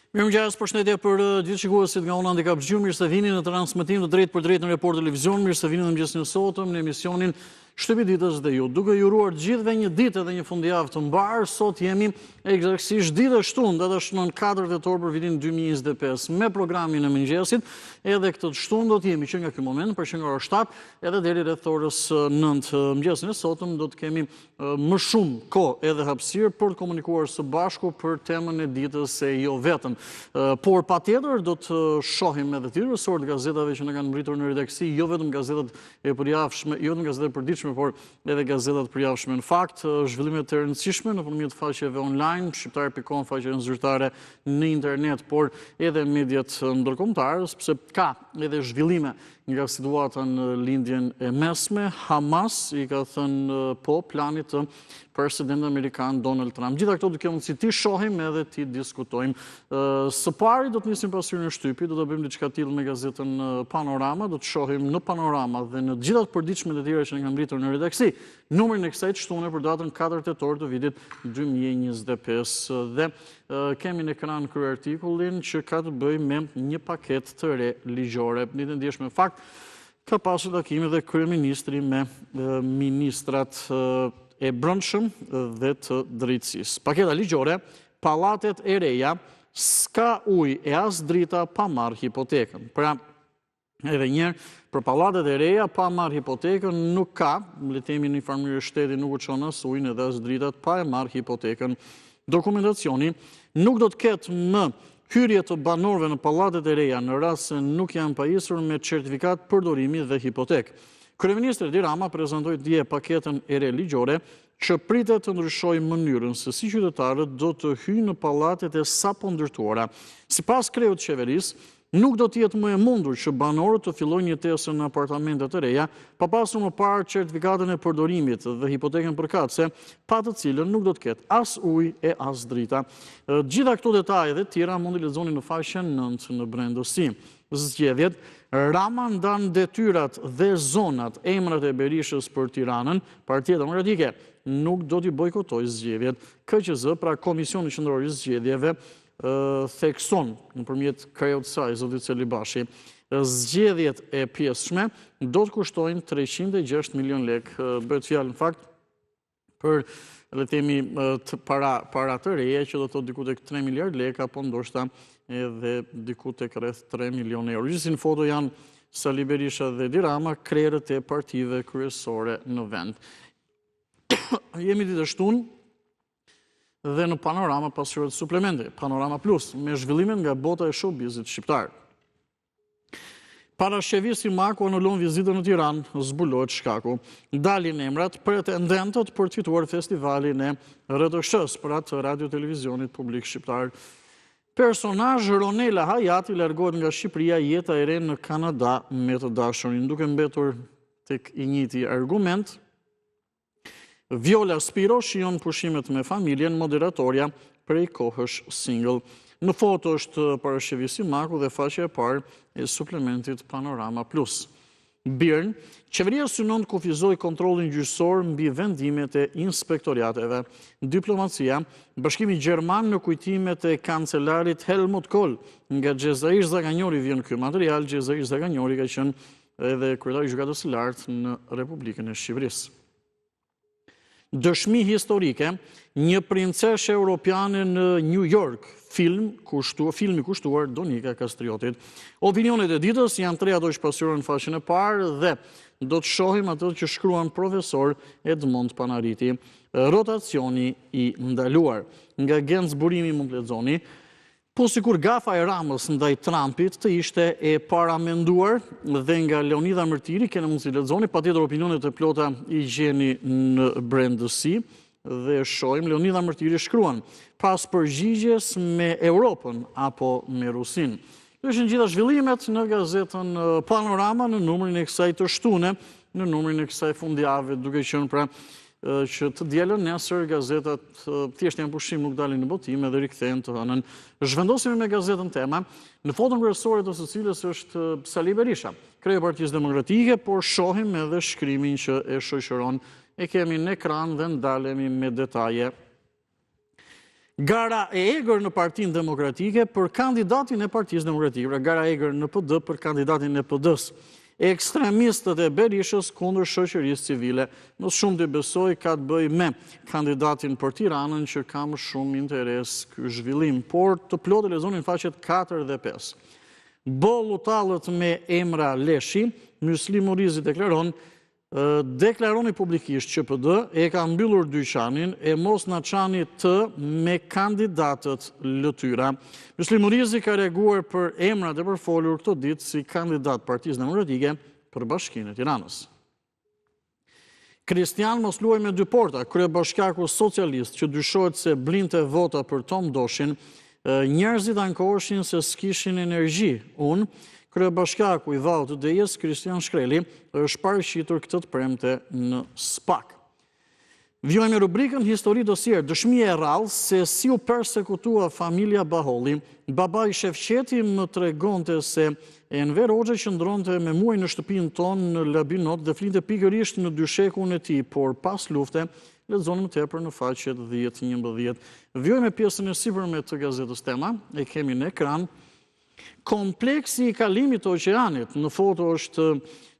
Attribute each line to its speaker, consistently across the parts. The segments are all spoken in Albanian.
Speaker 1: Mirëmëngjes, përshëndetje për gjithë shikuesit nga Ona Handicap Gjum, mirë se vini në transmetim të drejtë për drejtë në Report Televizion, mirë se vini në mëngjesin e sotëm në emisionin Shtëpi ditës dhe ju. Duke ju uruar gjithëve një ditë dhe një fundjavë të mbarë, sot jemi eksaktësisht ditë e shtunë, dhe është në 4 tetor për vitin 2025, me programin e mëngjesit, edhe këtë shtunë do të jemi që nga ky moment, për që nga ora 7, edhe deri rreth orës 9. Mëngjesin e sotëm do të kemi më shumë kohë edhe hapësirë për të komunikuar së bashku për temën e ditës e jo vetëm. Por patjetër do të shohim edhe të tjerë të gazetave që na kanë mbritur në redaksi, jo vetëm gazetat e përjavshme, jo vetëm gazetat e përditshme, por edhe gazetat përjavshme. Në fakt, zhvillimet të rëndësishme nëpërmjet faqeve online, shqiptar.com, faqe zyrtare në internet, por edhe mediat ndërkombëtare, sepse ka edhe zhvillime nga situata në lindjen e mesme. Hamas i ka thënë po planit të presidenti amerikan Donald Trump. Gjitha këto do kemi mundësi ti shohim edhe ti diskutojmë. Së pari do të nisim pas hyrjen e shtypit, do të bëjmë diçka tillë me gazetën Panorama, do të shohim në Panorama dhe në gjitha të përditshmet e tjera që ne kanë mbritur në redaksi, numrin e kësaj shtune për datën 4 tetor të vitit 2025 dhe kemi në ekran kryertikullin që ka të bëjë me një paketë të re ligjore. Ditën e djeshme fakt ka pasur takime dhe kryeministri me ministrat e brendshëm dhe të drejtësisë. Paketa ligjore, pallatet e reja, s'ka ujë e as drita pa marrë hipotekën. Pra, edhe njerë, për pallatet e reja, pa marrë hipotekën, nuk ka, le të themi në një farë mënyrë shteti nuk u çon as ujin edhe as dritat pa e marrë hipotekën. Dokumentacioni nuk do të ketë më hyrje të banorëve në pallatet e reja në rast se nuk janë pajisur me certifikat përdorimi dhe hipotekë. Kryeministri Edi Rama prezantoi dje paketën e re ligjore që pritet të ndryshojë mënyrën se si qytetarët do të hyjnë në pallatet e sapo ndërtuara. Sipas kreut të qeverisë, nuk do të jetë më e mundur që banorët të fillojnë jetesën në apartamentet e reja, pa pasur më parë certifikatën e përdorimit dhe hipotekën përkatëse, pa të cilën nuk do të ketë as ujë e as drita. Gjitha këto detaje dhe tjera mundi lexoni në faqen 9 në brendësi. Zgjedhjet, Rama ndan detyrat dhe zonat, emrat e Berishës për Tiranën, Partia Demokratike nuk do t'i bojkotojë zgjedhjet. KQZ, pra Komisioni Qendror i Zgjedhjeve, thekson nëpërmjet kreut të saj, zotit Celibashi, zgjedhjet e pjesshme do të kushtojnë 306 milion lekë. Bëhet fjalë në fakt për le të themi para të reja që do të thotë diku tek 3 miliard lekë apo ndoshta edhe diku tek rreth 3 milionë euro. Gjithsesi në foto janë Sali Berisha dhe Edi Rama, krerët e partive kryesore në vend. Jemi ditë e shtunë dhe në Panorama pasqyrohet suplemente, Panorama Plus, me zhvillimet nga bota e showbizit shqiptar. Parashevisi Maku anullon vizitën në Tiranë, zbulohet shkaku. Dalin emrat pretendentët për të fituar festivalin e RTS për atë radio televizionit publik shqiptar. Personazh Ronela Hayati largohet nga Shqipëria, jeta e re në Kanada me të dashurin, duke mbetur tek i njëjti argument. Viola Spiro shijon pushimet me familjen, moderatorja prej kohësh single. Në foto është parashevisi Maku dhe faqja e parë e suplementit Panorama Plus. Birn, qeveria synon të kufizoj kontrollin gjyqësor mbi vendimet e inspektoriateve. Diplomacia, Bashkimi Gjerman në kujtimet e kancelarit Helmut Kohl. Nga Xhezair Zaganjori vjen ky material. Xhezair Zaganjori ka qenë edhe kryetari i gjykatës së lartë në Republikën e Shqipërisë. Dëshmi historike, një princeshë europiane në New York, filmi kushtuar Donika Kastriotit. Opinionet e ditës janë 3 ato që pasqyrohen në faqen e parë dhe do të shohim ato që shkruan profesor Edmond Panariti. Rotacioni i ndaluar. Nga Genc Burimi mund të lexoni, po sikur gafa e Ramës ndaj Trumpit të ishte e paramenduar, dhe nga Leonida Mërtiri keni mundësi lexoni, patjetër opinionet e plota i gjeni në brendësi dhe shohim Leonida Mërtiri shkruan pas përgjigjes me Europën apo me Rusin. Kjo ishin gjitha zhvillimet në gazetën Panorama në numrin e kësaj të shtune, në numrin e kësaj fundjavë, duke qenë pra që të dielën nesër gazetat thjesht janë pushim, nuk dalin në botim edhe rikthehen të hënën. Zhvendosemi me gazetën Tema, në foton kryesore të së cilës është Sali Berisha, kreu i Partisë Demokratike, por shohim edhe shkrimin që e shoqëron. E kemi në ekran dhe ndalemi me detaje. Gara e egër në Partinë Demokratike për kandidatin e Partisë Demokratike, gara e egër në PD për kandidatin e PD-s. Ekstremistët e Berishës kundër shoqërisë civile. Më shumë të besoj ka të bëj me kandidatin për Tiranën që ka më shumë interes ky zhvillim, por të plotë lexonin faqet 4 dhe 5. Bollutallët me emra Leshi, Mysli Murizi deklaroni publikisht që PD e ka mbyllur dyqanin e mos na çani të me kandidatët lëtyra. Mysli Murizi ka reaguar për emrat e përfolur këto ditë si kandidat Partisë Demokratike për Bashkinë e Tiranës. Kristian mos luaj me dy porta, kryebashkiaku socialist që dyshohet se blinte vota për Tom Doshin, njerëzit ankoheshin se s'kishin energji. Kryebashkiaku i Vaut të Dejes, Kristian Shkreli, është paraqititur këtë të premte në SPAK. Vjojmë rubrikën Histori dosier, dëshmi e rrallë se si u persekutua familja Baholli. Baba i Shefqeti më tregonte se Enver Hoxha qëndronte me muaj në shtëpinë tonë në Labinot dhe flinte pikërisht në dyshekun e tij, por pas lufte lexoni më tepër në faqet 10-11. Vjojmë pjesën e sipërme të gazetës Tema, e kemi në ekran. Kompleksi i kalimit të oqeanit, në foto është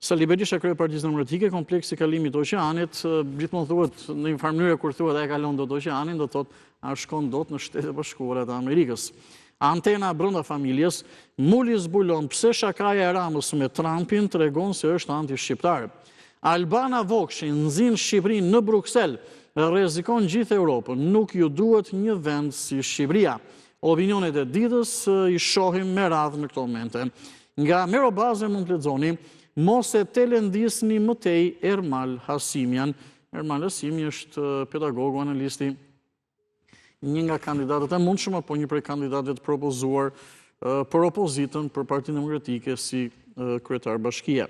Speaker 1: Sali Berisha, kreu i Partisë Demokratike. Kompleksi i kalimit të oqeanit, gjithmonë thuhet në një farë mënyrë kur thuhet ai kalon dot oqeanin, do thotë a shkon dot në Shtetet e Bashkuara të Amerikës. Antena brenda familjes, Muli zbulon pse shakaja e Ramës me Trumpin tregon se është anti-shqiptar. Albana Vokshi nxin Shqipërinë në Bruksel, rrezikon gjithë Europën, nuk ju duhet një vend si Shqipëria. Opinionet e ditës i shohim me radhë në këto momente. Nga Merobaze mund të lexoni, mos e telendisni mëtej Ermal Hasimian. Ermal Hasimi është pedagogu, analisti, një nga kandidatët e mundshëm apo një prej kandidatëve të propozuar për opozitën, për Partinë Demokratike si kryetar bashkie.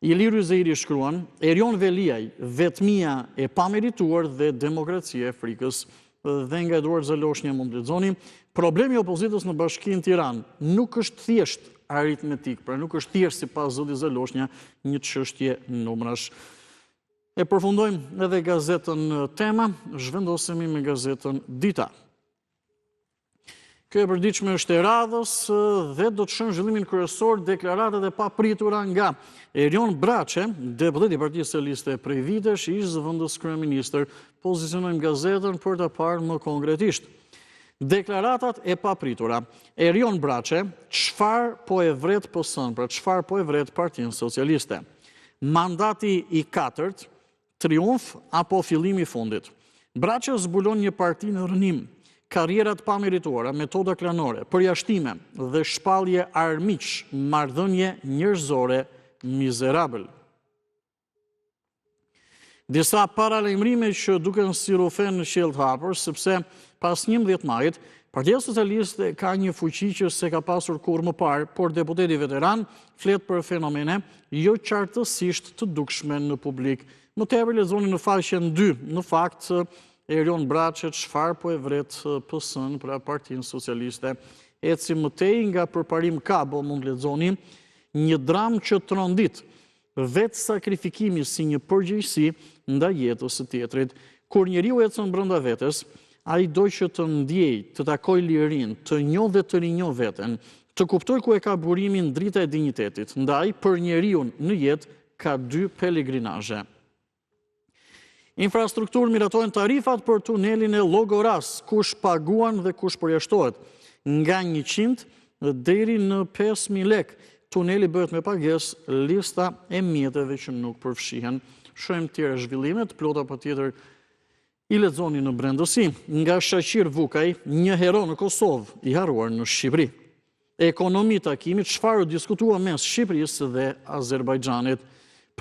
Speaker 1: Iliru Zeiri shkruan, Erion Veliaj, vetmia e pamerituar dhe demokracia e frikës. Dhe nga Eduard Zaloshnja mund të lexoni, problemi i opozitës në Bashkinë Tiranë nuk është thjesht aritmetik, pra nuk është thjesht sipas zotit Zaloshnja një çështje numrash. E përfundojmë edhe gazetën Tema, zhvendosemi me gazetën Dita. Kjo e përditshme është e radhës dhe do të shënë zhvillimin kryesor deklaratat e papritura nga Erion Braçe, deputet i Partisë Socialiste prej vitesh, ish zëvendës kryeministër. Pozicionojmë gazetën për të parë më konkretisht. Deklaratat e papritura. Erion Braçe, çfarë po e vret PS-n, pra çfarë po e vret Partinë Socialiste? Mandati i 4, triumf apo fillimi i fundit? Braçe zbulon një parti në rënim. Karrierat pamerituara, metoda klanore, përjashtime dhe shpallje armiq, marrëdhënie njerëzore mizerabël. Disa paralajmërime që duken si rufen në qiell të hapur, sepse pas 11 majit, Partia Socialiste ka një fuqi që se ka pasur kurrë më parë, por deputeti veteran flet për fenomene jo qartësisht të dukshme në publik. Më tepër lexoni në faqen 2, në fakt Erion Braçe çfarë po e vret PS-n për Partinë Socialiste. Eci mëtej nga përparim Kabo mund lexoni, një dramë që trondit, vetë sakrifikimi si një përgjegjësi ndaj jetës së tjetrit. Kur njeriu ecën brenda vetes, ai do që të ndjej, të takoj lirinë, të njohë dhe të rinjohë veten, të kuptoj ku e ka burimin drita e dinjitetit. Ndaj për njeriu në jetë ka 2 pelegrinazhe. Infrastrukturë miratojnë tarifat për tunelin e Llogoras, kush paguan dhe kush përjashtohet. Nga 100 deri në 5.000 lek, tuneli bëhet me pagesë, lista e mjeteve që nuk përfshihen. Shohim tjera zhvillimet, plota patjetër i lexoni në brendësi. Nga Shaqir Vukaj, një hero në Kosovë, i harruar në Shqipëri. Ekonomi takimit, çfarë u diskutua mes Shqipërisë dhe Azerbajxhanit.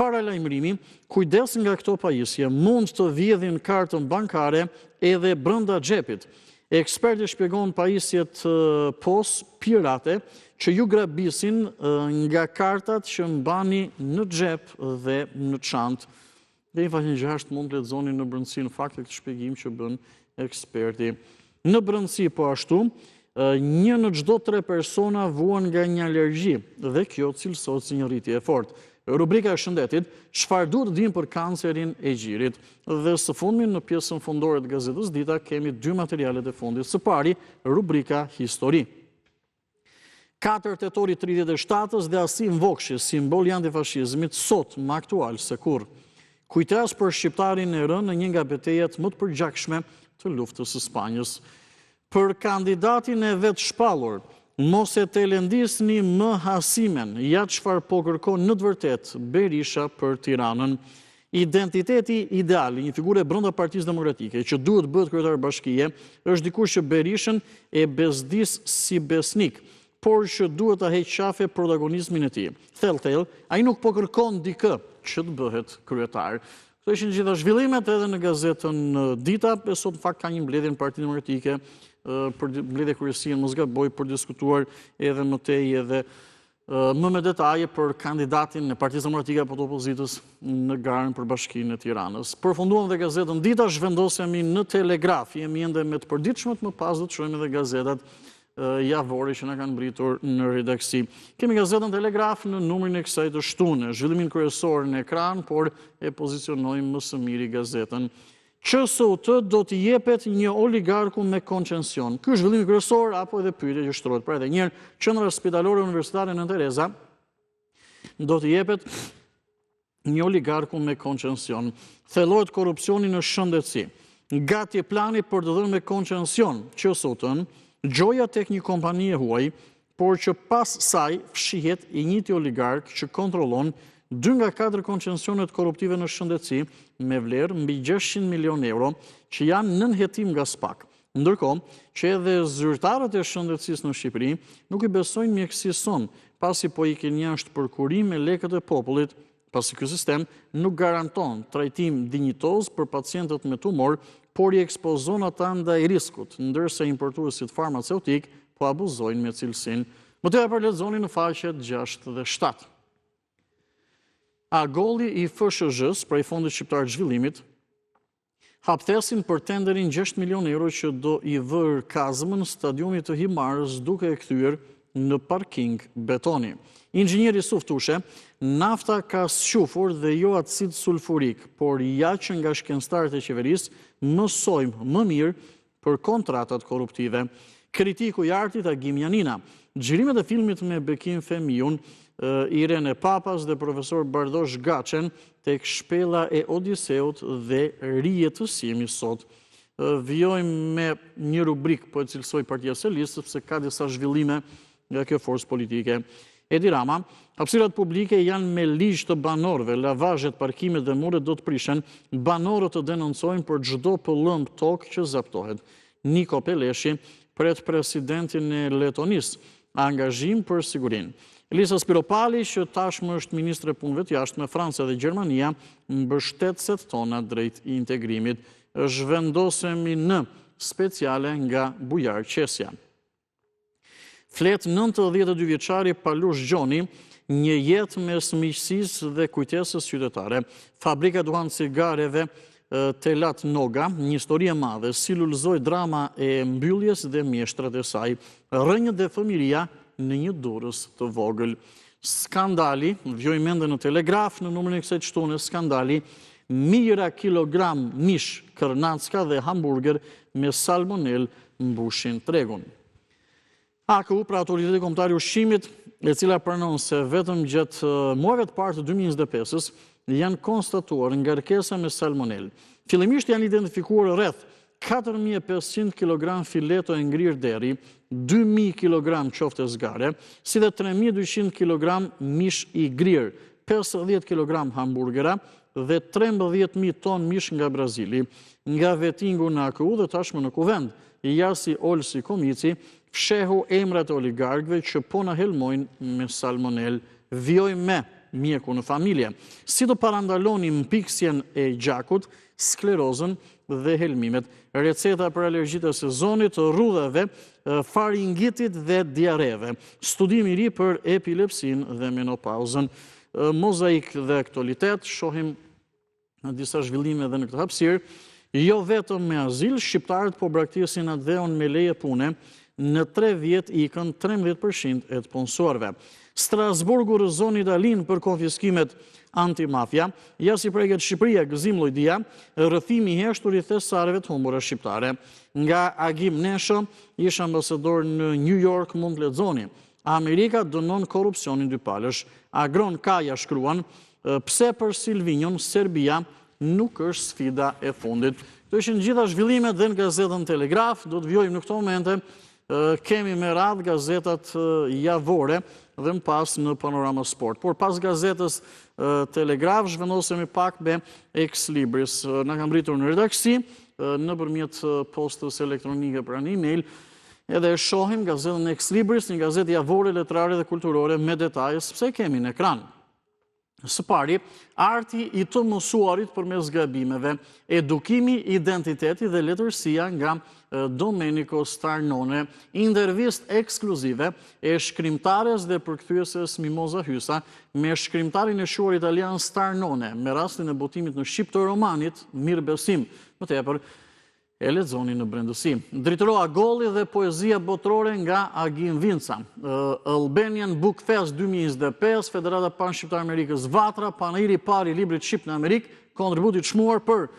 Speaker 1: Paralajmërimi, kujdes nga këto pajisje, mund të vjedhin kartën bankare edhe brenda xhepit. Eksperti shpjegon pajisjet POS pirate që ju grabisin nga kartat që mbani në xhep dhe në çantë. Dhe në faqen 6 mund të lexoni në brendësi në fakt këtë shpjegim që bën eksperti. Në brendësi po ashtu, 1 në çdo 3 persona vuan nga një alergji dhe kjo cilësohet si një rritje e fortë. Rubrika e shëndetit, çfarë duhet dim për kancerin e gjirit? Dhe së fundmi në pjesën fundore të gazetës Dita kemi 2 materialet e fundit. Së pari, rubrika histori. 4 tetori 37-ës dhe Asim Vokshi, simbol i antifashizmit, sot më aktual se kurrë. Kujtes për shqiptarin e rënë në një nga betejat më të përgjakshme të luftës së Spanjës. Për kandidatin e vetë shpallur, mos e telendisni më Hasimen, ja çfarë po kërkon në të vërtet Berisha për Tiranën. Identiteti ideal i një figure brenda Partisë Demokratike që duhet bëhet kryetar bashkie është dikush që Berishën e bezdis si besnik, por që duhet ta heqë qafe protagonizmin e tij. Thellë, ai nuk po kërkon dikë që të bëhet kryetar. Këto ishin gjitha zhvillimet edhe në gazetën Dita, e sot në fakt ka një mbledhje në Partinë Demokratike për mbledhje kryesie mos gaboj për diskutuar edhe më tej edhe më me detaje për kandidatin e Partisë Demokratike apo të opozitës në garën për Bashkinë e Tiranës. Përfunduam dhe gazetën Dita, zhvendosemi në Telegraf. Jemi ende me të përditshmet, më pas do të shohim edhe gazetat javore që na kanë mbritur në redaksi. Kemi gazetën Telegraf në numrin e kësaj të shtunë, zhvillimin kryesor në ekran, por e pozicionojmë më së miri gazetën. QSUT do t'i jepet një oligarku me koncesion. Ky është zhvillimi kryesor apo edhe pyetja që shtrohet. Pra edhe një herë, Qendra Spitalore Universitare Nën Tereza do t'i jepet një oligarku me koncesion. Thellohet korrupsioni në shëndetësi. Gati plani për të dhënë me koncesion QSUT-ën, gjoja tek një kompani e huaj, por që pas saj fshihet i njëjti oligark që kontrollon 2 nga 4 koncesionet korruptive në shëndetësi me vlerë mbi 600 milion euro që janë nën hetim nga SPAK. Ndërkohë që edhe zyrtarët e shëndetësisë në Shqipëri nuk i besojnë mjekësisë son, pasi po ikin jashtë për kurim me lekët e popullit, pasi ky sistem nuk garanton trajtim dinjitoz për pacientët me tumor, por i ekspozon ata ndaj riskut, ndërsa importuesit farmaceutik po abuzojnë me cilësinë. Më tepër për lexoni në faqet 6 dhe 7. Agolli i FSHZ-s, prej Fondit Shqiptar të Zhvillimit, hapthesin për tenderin 6 milion euro që do i vër kazmën stadiumit të Himarës duke e kthyer në parking betoni. Inxhinieri Suftushe, nafta ka squfur dhe jo acid sulfurik, por ja që nga shkencëtarët e qeverisë mësojmë më mirë për kontratat korruptive. Kritiku i artit Agim Janina, xhirimet e filmit me Bekim Femiun, Irene Papas dhe profesor Bardosh Gaçen tek shpella e Odiseut dhe rijetësimi sot. Vjojmë me një rubrik po e cilësoj Partia Socialiste, sepse ka disa zhvillime nga kjo forcë politike. Edi Rama, hapësirat publike janë me ligj të banorëve, lavazhet, parkimet dhe muret do të prishen, banorët të denoncojnë për çdo pëllëmb tokë që zaptohet. Niko Peleshi pret presidentin e Letonisë, angazhim për sigurinë. Elisa Spiropali, që tashmë është ministre punëve të jashtme, Franca dhe Gjermania, mbështetëset tona drejt i integrimit. Zhvendosemi në speciale nga Bujar Qesja. Flet 92 vjeçari Palush Gjoni, një jetë mes miqësisë dhe kujtesës qytetare. Fabrika duhan cigareve Telat Noga, një histori e madhe, si lulëzoi drama e mbylljes dhe mjeshtrat e saj. Rënjët dhe fëmiria në një durrës të vogël. Skandali, vjoj mende në Telegraf në numrin e kësaj shtune, skandali, mijëra kilogram mish, kërnacka dhe hamburger me salmonel mbushin tregun. AKU, pra Autoriteti Kombëtar i Ushqimit, e cila pranon se vetëm gjatë muajve të parë të 2025-s janë konstatuar ngarkesa me salmonel. Fillimisht janë identifikuar rreth 4.500 kg fileto e ngrirë deri, 2.000 kg qofte zgare, si dhe 3.200 kg mish i grirë, 50 kg hamburgera dhe 13.000 ton mish nga Brazili. Nga vetingu në AKU dhe tashmë në kuvend, Jasi Olsi Komici fshehu emrat e oligarkëve që po na helmojnë me salmonel. Vjoj me mjeku në familje. Si të parandaloni mpiksjen e gjakut, sklerozën dhe helmimet. Receta për alergjitë e sezonit, rrudhave, faringitit dhe diareve. Studim i ri për epilepsin dhe menopauzën. Mozaik dhe aktualitet, shohim në disa zhvillime dhe në këtë hapësirë, jo vetëm me azil, shqiptarët po braktisin atë dheun me leje pune, në 3 vjet ikën 13% e të punësuarve. Strasburgu rrëzon Italinë për konfiskimet antimafia, ja si preget Shqipëria gëzim llojdia, rrëfimi i heshtur i thesareve të humbura shqiptare. Nga Agim Nesho, ish ambasador në New York, mund të lexoni: Amerika dënon korrupsionin dypalësh. Agron Kaja shkruan: pse për Silvinion Serbia nuk është sfida e fundit. Këto ishin gjitha zhvillimet dhe në gazetën Telegraf. Do të vjojmë në këto momente, kemi me radhë gazetat javore dhe më pas në Panorama Sport. Por pas gazetës Telegraf, zhvendosemi pak me Ex Libris. Na kam rritur në redaksi, nëpërmjet postës elektronike pra në email, edhe e shohim gazetën Ex Libris, një gazetë javore, letrare dhe kulturore me detaje, sepse kemi në ekran. Së pari, arti i të mësuarit përmes gabimeve, edukimi, identiteti dhe letërsia nga Domenico Starnone, intervist ekskluzive e shkrimtares dhe përkthyeses Mimoza Hysa me shkrimtarin e shuar italian Starnone, me rastin e botimit në shqip të romanit Mirëbesim, më tepër e lexoni në brendësi. Dritoa Golli dhe poezia botërore nga Agim Vinca. Albanian Book Fest 2025, Federata Pan-Shqiptare Amerikës Vatra, panajiri i parë i librit Shqip në Amerikë, kontributi çmuar për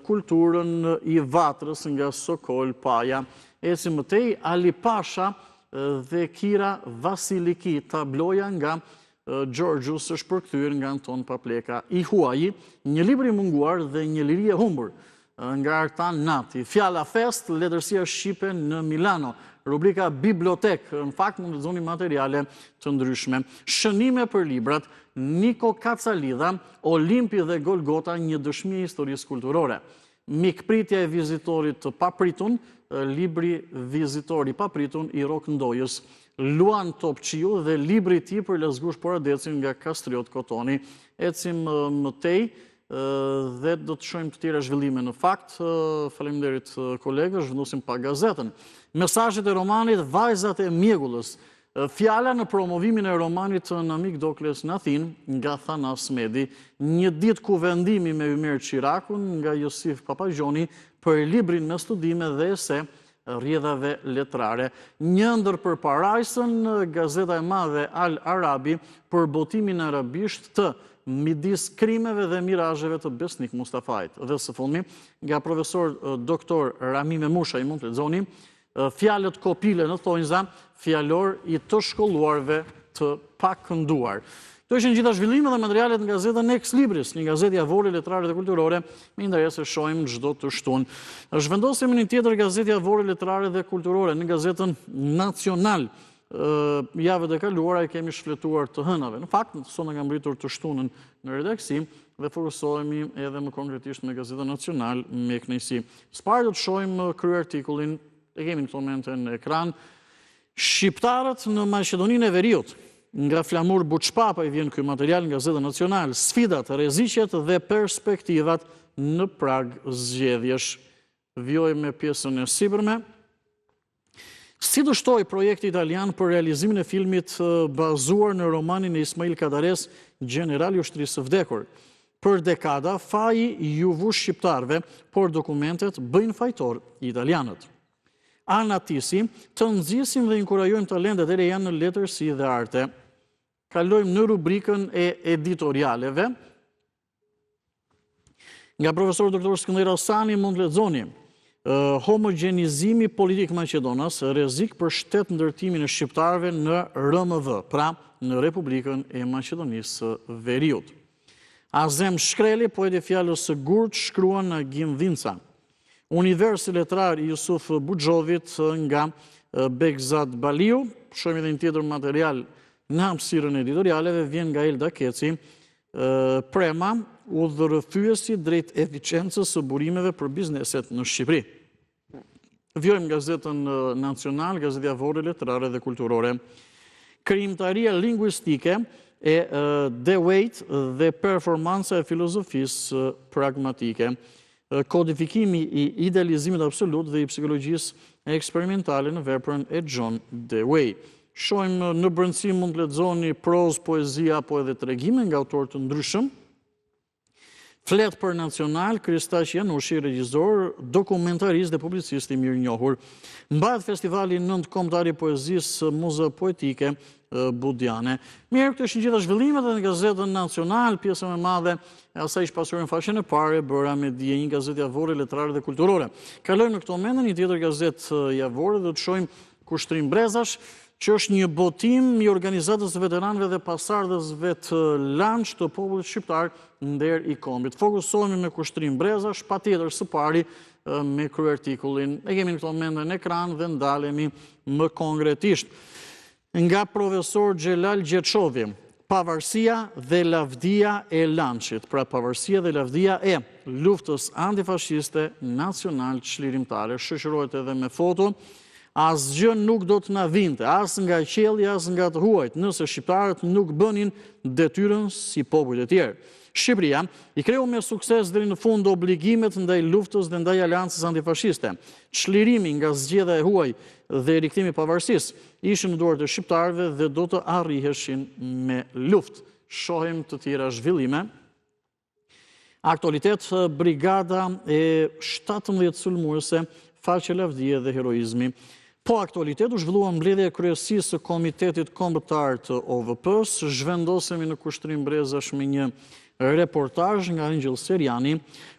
Speaker 1: kulturën i Vatrës nga Sokol Paja. Ecim mëtej, Ali Pasha dhe Kira Vasiliki, tabloja nga Gjorgjus është përkthyer nga Anton Papleka. I Huaji, një libër i munguar dhe një liri e humbur nga Artan Nati. Fjala Fest, letërsia shqipe në Milano. Rubrika Bibliotek, në fakt mund të lexoni materiale të ndryshme. Shënime për librat, Niko Kacalidha, Olimpi dhe Golgota, një dëshmi e historisë kulturore. Mikpritja e vizitorit të papritun, libri Vizitori papritun i Rokndojës. Luan Topqiu dhe libri i tij për Lezgush Poradecin nga Kastriot Kotoni. Ecim mëtej dhe do të shohim të tjera zhvillime në fakt. Faleminderit kolegë, zhvendosim pa gazetën. Mesazhet e romanit Vajzat e Mjegullës. Fjala në promovimin e romanit të Namik Dokles në Athinë nga Thanas Medi. Një ditë ku vendimi me Ymer Qirakun nga Josif Papagjoni për librin me studime dhe ese rrjedhave letrare. Një ndër për parajsën, gazeta e madhe Al Arabi për botimin arabisht të midis krimeve dhe mirazheve të Besnik Mustafait. Dhe së fundmi, nga profesor doktor Rami Memusha, i mund të lexoni, fjalët kopile në thonjza, fjalor i të shkolluarve të pakënduar. Këto ishin gjitha zhvillimet dhe materialet në gazetën Ex Libris, një gazetë javore, letrare dhe kulturore, me interes e shohim çdo të shtunë. Zhvendosemi në një tjetër gazetë javore, letrare dhe kulturore, në gazetën Nacional. Javët e kaluara e kemi shfletuar të hënave. Në fakt, sot nga mbritur të shtunën në redaksi dhe fokusohemi edhe më konkretisht me gazetën Nacional me kënaqësi. Së pari do të shohim kryeartikullin, e kemi në këtë moment në ekran. Shqiptarët në Maqedoninë e Veriut. Nga Flamur Buçpapa i vjen ky material nga Gazeta Nacional, sfidat, rreziqet dhe perspektivat në prag zgjedhjesh. Vjojmë me pjesën e sipërme. Si do shtoi projekti italian për realizimin e filmit bazuar në romanin e Ismail Kadares, Generali i ushtrisë së vdekur. Për dekada, faji ju vush shqiptarve, por dokumentet bëjnë fajtor italianët. Ana Tisi, të nxisim dhe inkurajojmë talentet e reja në letërsi dhe arte. Kalojmë në rubrikën e editorialeve. Nga profesor doktor Skënderaj Alsani mund të lexoni: homogenizimi politik Maqedonas, rrezik për shtet ndërtimin e shqiptarëve në RMV, pra në Republikën e Maqedonisë së Veriut. Azem Shkreli, poet i fjalës së gurt, shkruan në Agim Vinca. Universi letrar i Jusuf Buxhovit nga Bekzat Baliu. Shohim edhe një tjetër material në hapësirën editorialeve, vjen nga Elda Keci. Prema, udhërrëfyesi drejt eficiencës së burimeve për bizneset në Shqipëri. Vjojmë gazetën Nacional, gazetë javore, letrare dhe kulturore. Krijimtaria lingvistike e DeWitt dhe performanca e filozofisë pragmatike. Kodifikimi i idealizimit absolut dhe i psikologjisë eksperimentale në veprën e John Dewey. Shohim në brendësi mund të lexoni prozë, poezi apo edhe tregime nga autorë të ndryshëm. Flet për Nacional, Kristaq Janushi, regjisor, dokumentarist dhe publicist i mirë njohur. Mbahet festivali 9 kombëtar i poezisë Muze Poetike Budiane. Mirë, këto ishin gjitha zhvillimet dhe në gazetën Nacional, pjesën e madhe e asaj që pasurën faqen e parë, bëra me dje një gazetë javore, letrare dhe kulturore. Kalojmë në këto momente një tjetër gazetë javore dhe të shohim Kushtrim Brezash, që është një botim i organizatës të veteranëve dhe pasardhësve të lanç të popullit shqiptar nder i kombit. Fokusohemi me Kushtrim Brezash, patjetër së pari me kryartikullin. E kemi në këto momente në ekran dhe ndalemi më konkretisht. Nga profesor Xhelal Gjeçovi, pavarësia dhe lavdia e lançit. Pra pavarësia dhe lavdia e luftës antifashiste nacional çlirimtare. Shoqërohet edhe me foto. Asgjë nuk do të na vinte, as nga qielli, as nga të huajt, nëse shqiptarët nuk bënin detyrën si popujt e tjerë. Shqipëria i kreu me sukses deri në fund obligimet ndaj luftës dhe ndaj aleancës antifashiste. Çlirimi nga zgjedhja e huaj dhe rikthimi i pavarësisë ishin në dorët e shqiptarëve dhe do të arriheshin me luftë. Shohim të tjera zhvillime. Aktualitet, brigada e 17 sulmuese, faqe lavdie dhe heroizmi. Po aktualitet u zhvillua mbledhja e kryesisë së Komitetit Kombëtar të OVP-s. Zhvendosemi në Kushtrim Brezash me një reportazh nga Angel Seriani.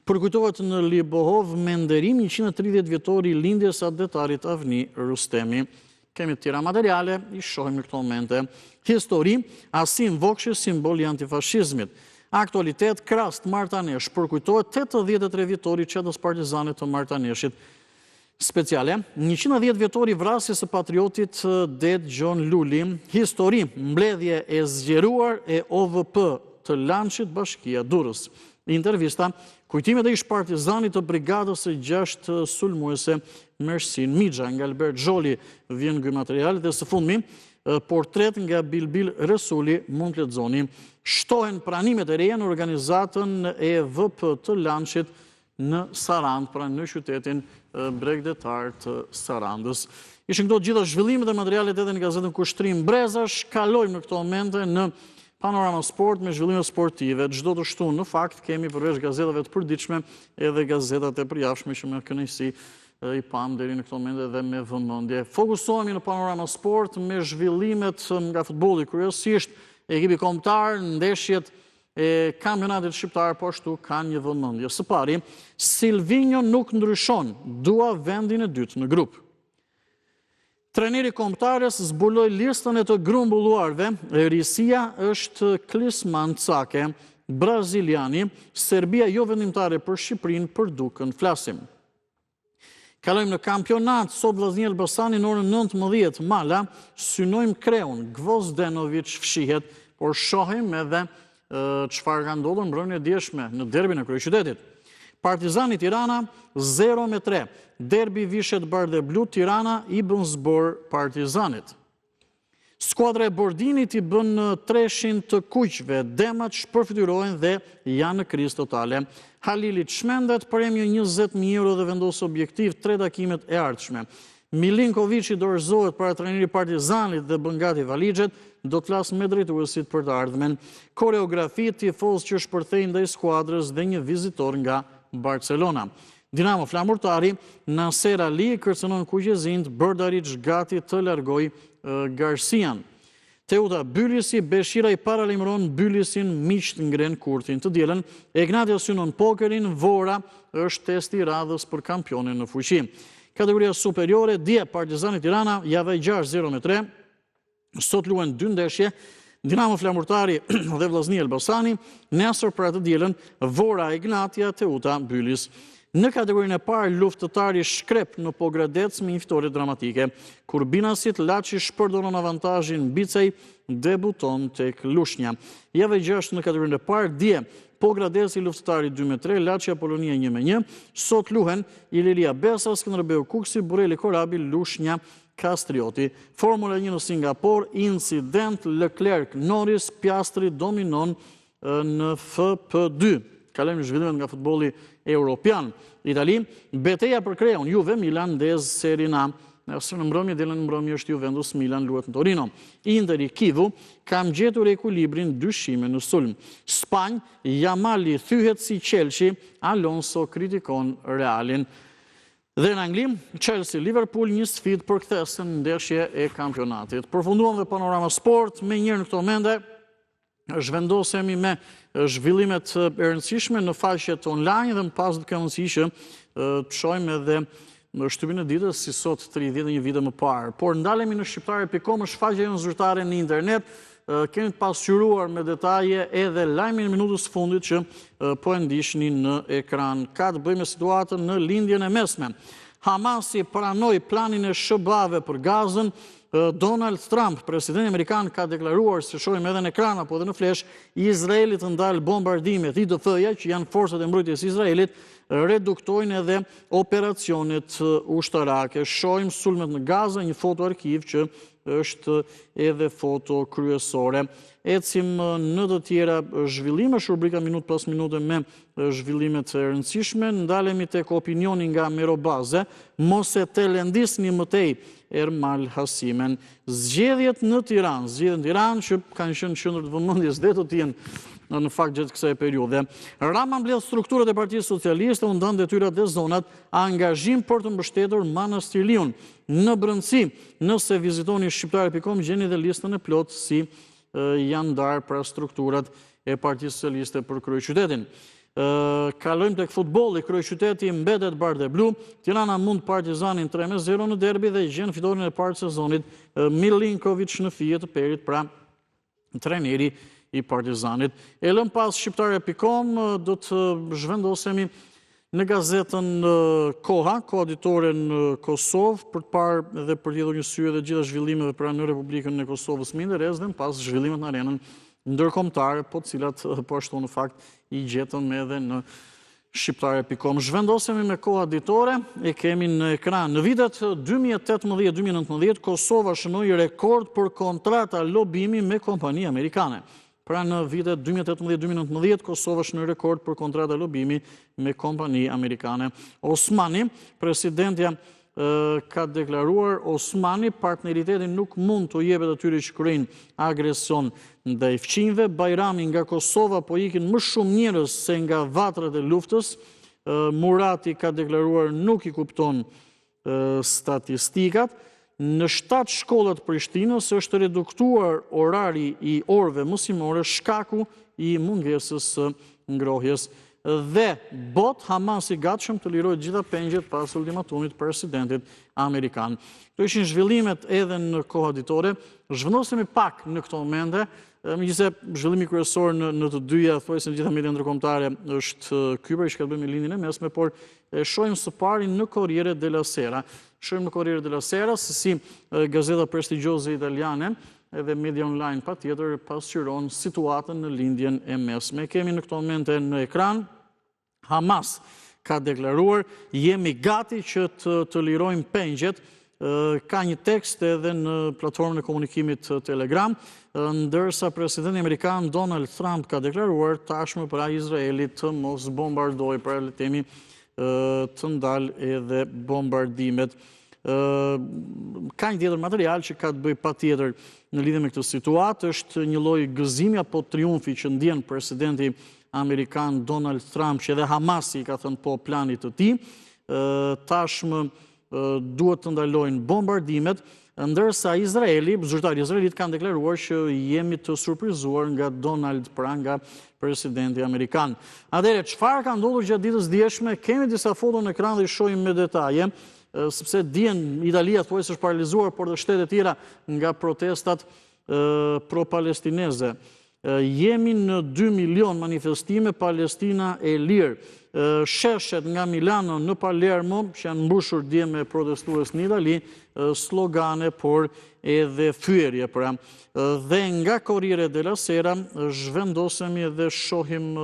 Speaker 1: Përkujtohet në Libohov me nderim 130 vjetori i lindjes së adetarit Avni Rustemi. Kemi të tjera materiale, i shohim në këto momente. Histori, Asim Vokshi, simbol i antifashizmit. Aktualitet, Krast Martanesh. Përkujtohet 83 vjetori i çetës partizane të Martaneshit. Speciale, 110 vjetori vrasjes së patriotit Det Gjon Luli. Histori, mbledhje e zgjeruar e OVP të lançit Bashkia Durrës. Intervista, kujtimet e ish partizanit të brigadës së 6 sulmuese Mersin Mixha. Nga Albert Xholi vjen ky material dhe së fundmi portret nga Bilbil Resuli, mund të lexoni. Shtohen pranimet e reja në organizatën e VP të lançit në Sarand, pra në qytetin bregdetar të Sarandës. Ishin këto gjitha zhvillimet dhe materialet edhe në gazetën Kushtrim Brezash. Kalojmë në këto momente në Panorama Sport me zhvillime sportive. Çdo të shtunë në fakt kemi përveç gazetave të përditshme edhe gazetat e përjashme që me kënaqësi i pam deri në këto momente dhe me vëmendje. Fokusohemi në Panorama Sport me zhvillimet nga futbolli, kryesisht ekipi kombëtar, ndeshjet e kampionatit shqiptar, po ashtu kanë një vëmendje. Së pari, Silvinho nuk ndryshon, dua vendin e dytë në grup. Trajneri kombëtares zbuloi listën e të grumbulluarve. Risia është Klisman Cake, braziliani. Serbia jo vendimtare për Shqipërinë, për Dukën flasim. Kalojmë në kampionat, sot Vllaznia Elbasani në orën 19 Mala, synojmë Kreun, Gvozdenovic fshihet, por shohim edhe çfarë ka ndodhur mbrëmjen e djeshme në derbin e kryeqytetit. Partizani Tirana 0-3. Derbi Vishet Bardhe Blu, Tirana i bën zbor Partizanit. Skuadra e Bordinit i bën treshin të kuqve, demat shpërfytyrojnë dhe janë në krizë totale. Halilit shmendet premiu 20.000 euro dhe vendos objektiv 3 takimet e ardhshme. Milinkovic i dorëzohet para trajnerit Partizanit dhe bën gati valixhet, do të flas me drejtuesit për të ardhmen. Koreografi, tifoz që shpërthejnë ndaj skuadrës dhe një vizitor nga Barcelona. Dinamo Flamurtari, Nasser Ali kërcënon Kuqezind, Berdaric gati të largoj Garcian. Teuta Byllisi, Beshira i paralajmëron Byllisin, miqt ngren kurtin të dielën. Egnatia synon pokerin, Vora është testi i radhës për kampionin në fuqi. Kategoria superiore, dje Partizani Tirana, java 6-0-3. Sot luajnë 2 ndeshje, Dinamo Flamurtari dhe Vllaznia Elbasani, nesër për atë dielën Vora Egnatia, Teuta Byllis. Në kategorinë e parë, luftëtari Shkrep në Pogradec me një fitore dramatike. Kur binasit Laçi shpërdoron avantazhin Bicej, debuton tek Lushnja. Java 6 në kategorinë e parë, dje Pogradeci luftëtari 2-3, Laçi Apolonia 1-1. Sot luhen Iliria Besa, Skënderbeu Kuksi, Bureli Korabi, Lushnja Kastrioti. Formula 1 në Singapur, incident Leclerc Norris, Piastri dominon në FP2. Kalojmë zhvillimet nga futbolli europian. Itali, betejë për Kreun, Juve Milan ndez Serie A. Nesër në mbrëmje, dele në mbrëmje është Juventus Milan luhet në Torino. Interi Kivu kam gjetur ekuilibrin dyshime në sulm. Spanjë, Jamali thyhet si Chelsea, Alonso kritikon Realin. Dhe në Angli, Chelsea, Liverpool një sfidë për kthesën në ndeshje e kampionatit. Përfunduam dhe panorama sport, me njërë në këto mende, zhvendosemi me zhvillimet e rëndësishme në faqet online dhe më pas të këndësishë të shojmë edhe në shtypin e ditës si sot 31 vite më parë. Por ndalemi në shqiptare.com është faqja jonë zyrtare në internet. Kemi të pasqyruar me detaje edhe lajmin e minutës fundit që po e ndishni në ekran. Ka të bëjë me situatën në lindjen e mesme. Hamasi pranoi planin e SBA-ve për Gazën. Donald Trump, presidenti amerikan, ka deklaruar, se shohim edhe në ekran apo edhe në flesh, Izraelit të ndalë bombardimet. IDF-ja, që janë forcat e mbrojtjes Izraelit, reduktojnë edhe operacionet ushtarake. Shohim sulmet në Gaza, një foto arkiv që është edhe foto kryesore. Ecim në të tjera zhvillime, rubrika minut pas minute me zhvillimet e rëndësishme. Ndalemi tek opinioni nga Merobaze, mos e telendisni mëtej Ermal Hasimen. Zgjedhjet në Tiranë që kanë qenë qendër të vëmendjes dhe të tjenë në fakt gjatë kësaj periudhe. Rama mbledh strukturat e Partisë Socialiste, u ndan detyrat dhe zonat, angazhim për të mbështetur Manastirliun. Në brendësi, nëse vizitoni shqiptare.com, gjeni dhe listën e plotë si janë ndarë pra strukturat e Partisë Socialiste për kryeqytetin. Kalojmë tek futbolli, kryeqyteti mbetet bardhë e blu. Tirana mund Partizanin 3-0 në derbi dhe gjen fitoren e parë sezonit Milinkovic në fije të Perit, pra treneri i Partizanit. E lëm pas shqiptare.com, do të zhvendosemi në gazetën Koha ditore në Kosovë, për të parë dhe për t'jedhur një sy edhe gjitha zhvillimeve pra në Republikën e Kosovës Minderes dhe në pas zhvillimet në arenën ndërkombëtare, po të cilat po ashtu në fakt i gjetën edhe në shqiptare.com. Zhvendosemi me Koha ditore, e kemi në ekran. Në vitet 2018-2019, Kosova shënoi rekord për kontrata lobimi me kompani amerikane. Pra në vitet 2018-2019, Kosova shënoi rekord për kontrata lobimi me kompani amerikane. Osmani, presidentja ka deklaruar, Osmani, partneritetin nuk mund të jepet atyre që kryejnë agresion ndaj fqinjve. Bajrami, nga Kosova po ikin më shumë njerëz se nga vatrat e luftës. Murati ka deklaruar nuk i kupton statistikat. Në 7 shkollat Prishtinës është reduktuar orari i orëve mësimore shkaku i mungesës së ngrohjes. Dhe bot Hamasi gatshëm të lirojë gjitha pengjet pas ultimatumit presidentit amerikan. Këto ishin zhvillimet edhe në Koha ditore. Zhvendosemi pak në këto momente, megjithëse zhvillimi kryesor në të dyja thuajse në gjitha mediat ndërkombëtare është ky që ka të bëjë me lindjen e mesme, por e shohim së pari në Corriere della Sera. Shohim në Corriere della Sera se si gazeta prestigjioze italiane edhe media online pa tjetër pasqyron situatën në lindjen e mesme. Kemi në këto momente në ekran, Hamas ka deklaruar, jemi gati që të lirojmë pengjet. Ka një tekst edhe në platformën e komunikimit Telegram, ndërsa presidenti amerikan Donald Trump ka deklaruar tashmë pra Izraelit të mos bombardoj, pra le të themi të ndalë edhe bombardimet. Ka një tjetër material që ka të bëjë patjetër në lidhje me këtë situatë, është një lloj gëzimi apo triumfi që ndjen presidenti amerikan Donald Trump, që edhe Hamasi ka thënë po planit të tij. Tashmë duhet të ndalojnë bombardimet, ndërsa zyrtarët izraelit kanë deklaruar që jemi të surprizuar nga Donald, pra nga presidenti amerikan. Atëherë, çfarë ka ndodhur gjatë ditës djeshme? Kemi disa foto në ekran dhe i shohim me detaje, sepse dihen Italia thuajse është paralizuar, por dhe shtete tjera nga protestat pro-palestineze. Jemi në 2 milion manifestime, Palestina e lirë. Sheshet nga Milano në Palermo, që janë mbushur dje me protestues në Itali, slogane, por edhe fyerje. Dhe nga Corriere della Sera zhvendosemi dhe shohim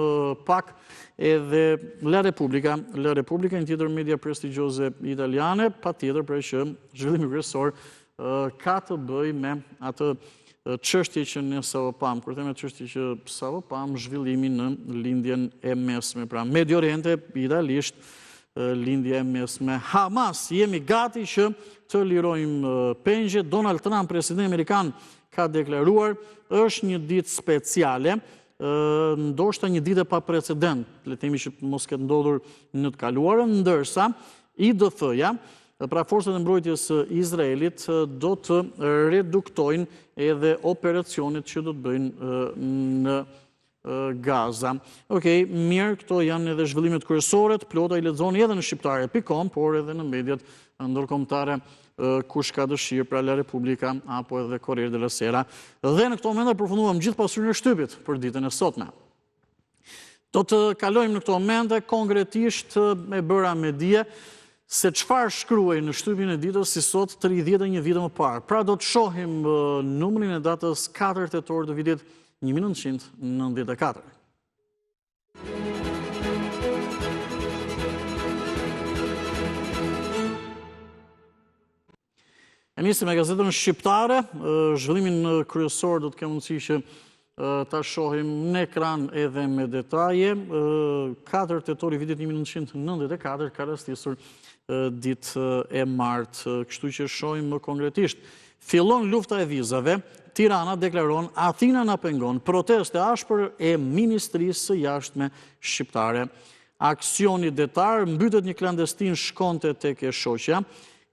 Speaker 1: pak edhe La Repubblica, një tjetër media prestigjioze italiane, pa tjetër për që zhvillimi kryesor ka të bëj me atë çështje që ne sapo pam, kur them çështje që sapo pam, zhvillimin në lindjen e mesme. Pra Medio Oriente, italisht, lindje mesme. Hamas, jemi gati që të lirojmë pengje. Donald Trump, presidenti amerikan, ka deklaruar, është një ditë speciale, ndoshta një ditë pa precedent, le të themi që mos ketë ndodhur në të kaluarën, ndërsa IDF-ja, pra forcat e mbrojtjes së Izraelit, do të reduktojnë edhe operacionet që do të bëjnë në Gaza. Okej, mirë, këto janë edhe zhvillimet kryesore, plota i lexoni edhe në shqiptare.com, por edhe në mediat ndërkombëtare kush ka dëshirë, pra La Repubblika apo edhe Corriere della Sera. Dhe në këto momente përfunduam gjithë pasurinë e shtypit për ditën e sotme. Do të kalojmë në këto momente konkretisht me bëra me dije se çfarë shkruaj në shtypin e ditës si sot 31 vite më parë. Pra do të shohim numrin e datës 4 tetor të vitit 1994. E nisim me gazetën shqiptare, zhvillimin kryesor do të kemë mundësi që ta shohim në ekran edhe me detaje. 4 tetor i vitit 1994 ka rastisur ditë e martë, kështu që shohim më konkretisht. Fillon lufta e vizave, Tirana deklaron Athina na pengon, proteste ashpër e Ministrisë së Jashtme shqiptare. Aksioni detar, mbytet një klandestin shkonte tek e shoqja.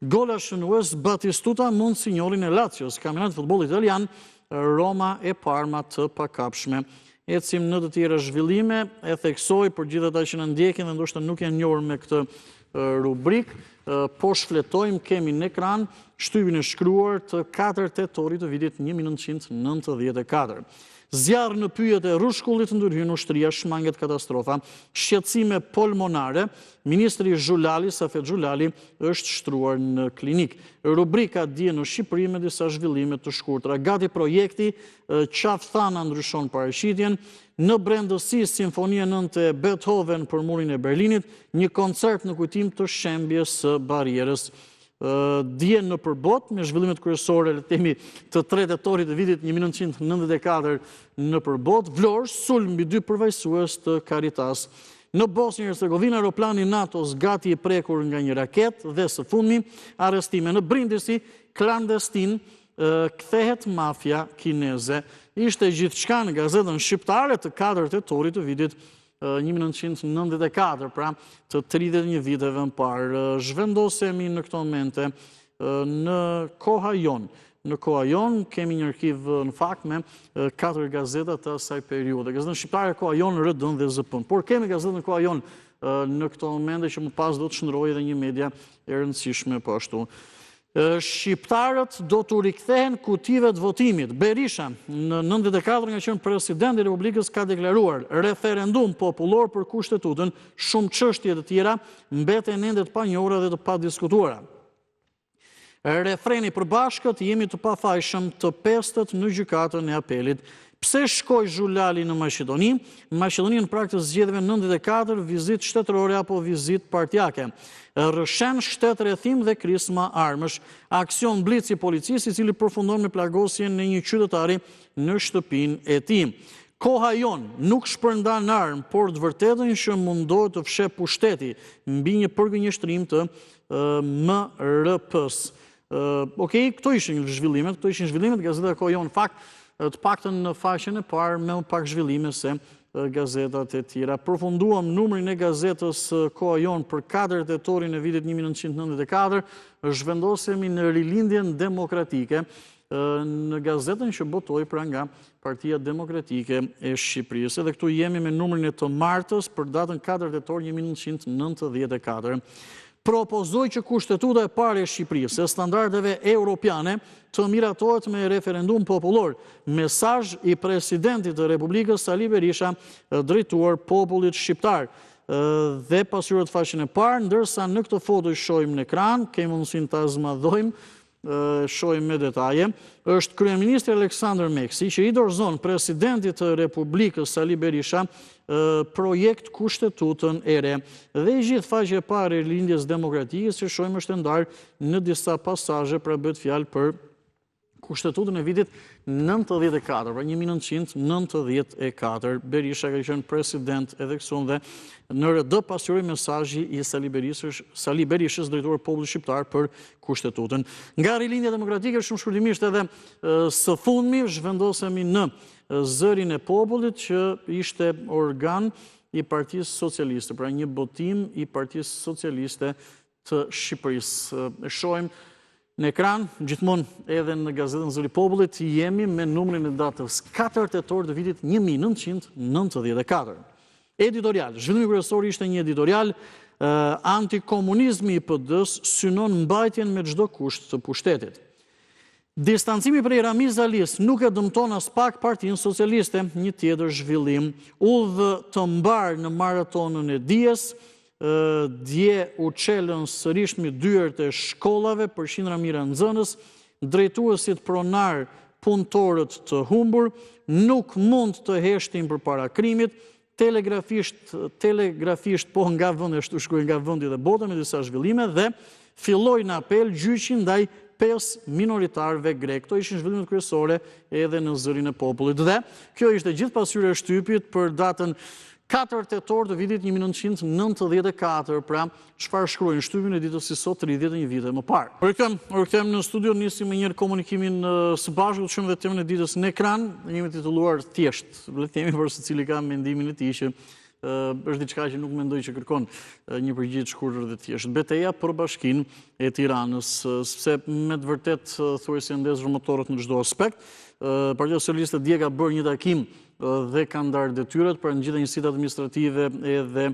Speaker 1: Gola shënues Batistuta mund sinjolin e Lazios, kampionat futbollit italian, Roma e Parma të pakapshme. Ecim në të tjera zhvillime, e theksoj për gjithë ata që në ndjekin dhe ndoshta nuk janë njohur me këtë rubrik, po shfletojmë, kemi në ekran shtypin e shkruar të 4 tetorit të vitit 1994. Zjarr në pyjet e rrushkullit ndërhyn ushtria, shmanget katastrofa, shqetësime pulmonare, ministri Xhulali, Safet Xhulali, është shtruar në klinik. Rubrika dje në Shqipëri me disa zhvillime të shkurtra. Gati projekti, Qafthana ndryshon paraqitjen, në brendësi Simfonia 9 e Beethoven për murin e Berlinit, një koncert në kujtim të shembjes së barrierës. Dje në përbot, me zhvillimet kryesore le themi të 3 tetorit të vitit 1994 në përbot, Vlorë, sulm mbi 2 përfaqësues të Caritas. Në Bosnjë e Hercegovinë, aeroplani NATO-s gati i prekur nga një raket dhe së fundmi arrestime. Në Brindisi, klandestin kthehet mafia kineze. Ishte gjithçka në gazetën shqiptare të 4 tetorit të vitit 1994, pra të 31 viteve më parë. Zhvendosemi në këto momente në Koha Jon. Në Koha Jon kemi një arkiv në fakt me 4 gazeta të asaj periudhe. Gazetën shqiptare Koha Jon, RD dhe ZP. Por kemi gazetën Koha Jon në këto momente që më pas do të shndrojë edhe një media e rëndësishme po ashtu. Shqiptarët do të rikthehen kutive të votimit. Berisha, në 94 nga qenë presidenti i Republikës, ka deklaruar referendum popullor për kushtetutën, shumë çështje të tjera mbeten ende të panjohura dhe të padiskutuara. Refreni përbashkët, jemi të pafajshëm, të pestët në gjykatën e apelit. Pse shkoj Xhulali në Maqedoni? Maqedoni në prag të zgjedhjeve 94, vizit shtetërore apo vizit partijake. Rëshen shtetërrethim dhe krisma armësh. Aksion blic i policisë, i cili përfundon me plagosjen në një qytetari në shtëpinë e tij. Koha Jon nuk shpërndan armë, por të vërtetën që mundohet të fsheh pushteti mbi një përgënjeshtrim të MRP-s. Okej, këto ishin zhvillimet, gazeta Koha Jon fakt të paktën në faqen e parë me më pak zhvillime se gazetat e tjera. Përfunduam numrin e gazetës Koha Jon për 4 tetorin e vitit 1994, zhvendosemi në rilindjen demokratike në gazetën që botoi pra nga Partia Demokratike e Shqipërisë. Edhe këtu jemi me numrin e të martës për datën 4 tetor 1994. Propozoj që kushtetuta e parë e Shqipërisë e standardeve europiane të miratohet me referendum popullor. Mesazh i presidentit të Republikës Sali Berisha drejtuar popullit shqiptar. Dhe pasqyrohet faqen e parë, ndërsa në këtë foto shohim në ekran, kemi mundësinë ta zmadhojmë, shohim me detaje, është kryeministri Aleksandr Meksi që i dorëzon presidentit të Republikës Sali Berisha projekt kushtetutën e re. Dhe i gjithë faqja e parë e lindjes demokratikës që shohim është ndarë në disa pasazhe, pra bëhet fjalë për Kushtetutën e vitit 94, pra 1994, Berisha ka qenë president edhe këson dhe në RD pasqyroi mesazhi i Sali Berishës, drejtori i popullit shqiptar për kushtetutën. Nga Rilindja Demokratike, shumë shkurtimisht edhe së fundmi zhvendosemi në Zërin e Popullit, që ishte organ i Partisë Socialiste, pra një botim i Partisë Socialiste të Shqipërisë. E shohim në ekran, gjithmonë edhe në gazetën Zëri i Popullit, jemi me numrin e datës 4 tetor të vitit 1994. Editorial. Zhvillimi kryesor ishte një editorial antikomunizmi i PD-s synon mbajtjen me çdo kusht të pushtetit. Distancimi prej Ramiz Alis nuk e dëmton as pak Partinë Socialiste, një tjetër zhvillim. Udhë të mbar në maratonën e dijes, dje u çelën sërish mbi dyert e shkollave për qindra mira nxënës, drejtuesit pronar punëtorët të humbur, nuk mund të heshtin përpara krimit, telegrafisht po nga vend ashtu shkruaj nga vendi dhe bota me disa zhvillime dhe filloi në apel gjyqi ndaj 5 minoritarëve grek. Këto ishin zhvillimet kryesore edhe në Zërin e Popullit. Dhe kjo ishte gjithë pasqyra e shtypit për datën 4 tetor të vitit 1994, pra çfarë shkruajnë në shtypin e ditës si sot 31 vite më parë. Rikthehemi në studio, nisim me njëherë komunikimin së bashku, të shohim edhe temën e ditës në ekran, jemi titulluar thjesht, le të themi për secili ka mendimin e tij që është diçka që nuk mendoj që kërkon një përgjigje të shkurtër dhe thjesht. Betejë për Bashkinë e Tiranës, sepse me të vërtet thuajse ndezur motorët në çdo aspekt. Partia Socialiste dje ka bërë një takim dhe ka ndarë detyrat për në gjitha njësitë administrative edhe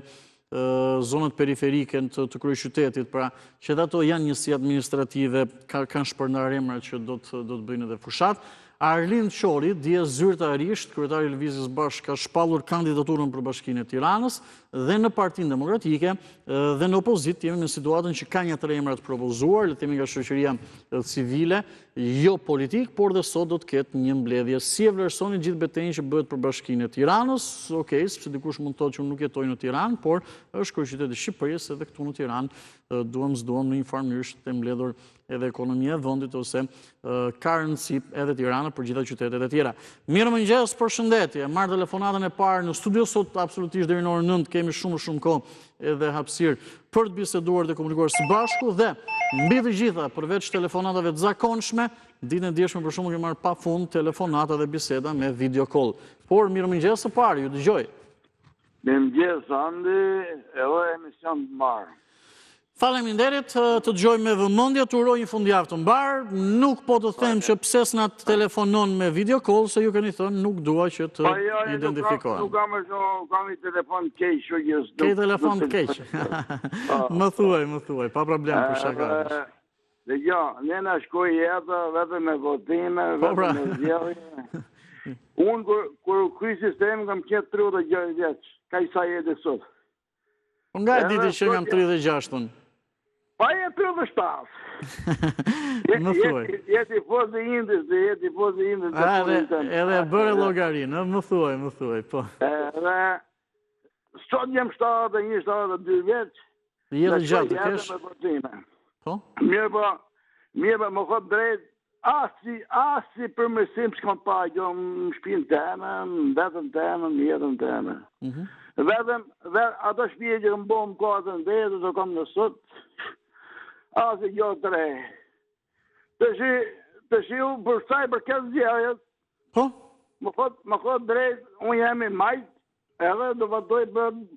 Speaker 1: zonat periferike të kryeqytetit, pra që dhe ato janë njësi administrative, kanë shpërndar emra që do të bëjnë edhe fushat. Arlind Qori, dje zyrtarisht, kryetari i Lëvizjes Bashk, ka shpallur kandidaturën për Bashkinë e Tiranës dhe në Partinë Demokratike dhe në opozit jemi në situatën që ka një të emra të propozuar, le të themi nga shoqëria civile, jo politik, por dhe sot do të ketë një mbledhje. Si e vlerësoni gjithë betejën që bëhet për Bashkinë e Tiranës? Okej, sepse dikush mund të thotë që unë nuk jetoj në Tiranë, por është kryeqyteti i Shqipërisë edhe këtu në Tiranë duam në një farë mënyrë të mbledhur edhe ekonomia e vendit ose ka rëndësi edhe Tirana për gjitha qytetet e tjera. Mirëmëngjes, përshëndetje. Marr telefonatën e parë në studio sot absolutisht deri në orën 9, kemi shumë kohë edhe hapësirë për të biseduar dhe komunikuar së bashku dhe mbi të gjitha, përveç telefonatave të zakonshme, ditën e dieshme për shembull kemi marrë pafund telefonata dhe biseda me video call. Por mirëmëngjes së parë, ju dëgjoj.
Speaker 2: Mirëmëngjes Andi, edhe emision të mbarë.
Speaker 1: Faleminderit, të dëgjoj me vëmendje, të uroj një fundjavë të mbar. Nuk po të them që pse s'na telefonon me video call, se ju keni thënë nuk dua që të identifikohem.
Speaker 2: Nuk kam një telefon të keq,
Speaker 1: ke telefon të keq. Më thuaj, pa problem për shaka.
Speaker 2: Dhe jo, njëna shkoj jetë, vetëm me votime, vetëm me zgjedhje. Unë kur ky sistem kam qenë 36 vjeç, ka sa jetë sot.
Speaker 1: Po nga e diti që jam 36-ën?
Speaker 2: Pa e 37.
Speaker 1: Më thuaj.
Speaker 2: Jeti pozë indës.
Speaker 1: Edhe bërë llogarinë, më thuaj, po.
Speaker 2: Edhe sot jam 71, 72 vjeç.
Speaker 1: Je dhe gjatë të kesh? Po?
Speaker 2: Mirë po, më thot drejt, asi përmirësim s'kam pa, jo më shpinë teme, më vetën teme, më jetën teme. Vetëm ato shpije që më bo më katën dhe të kam në sot, asi jo të rej. Të shiu për saj për këtë zjarët, më thot drejt, unë jam i majt, edhe do votoj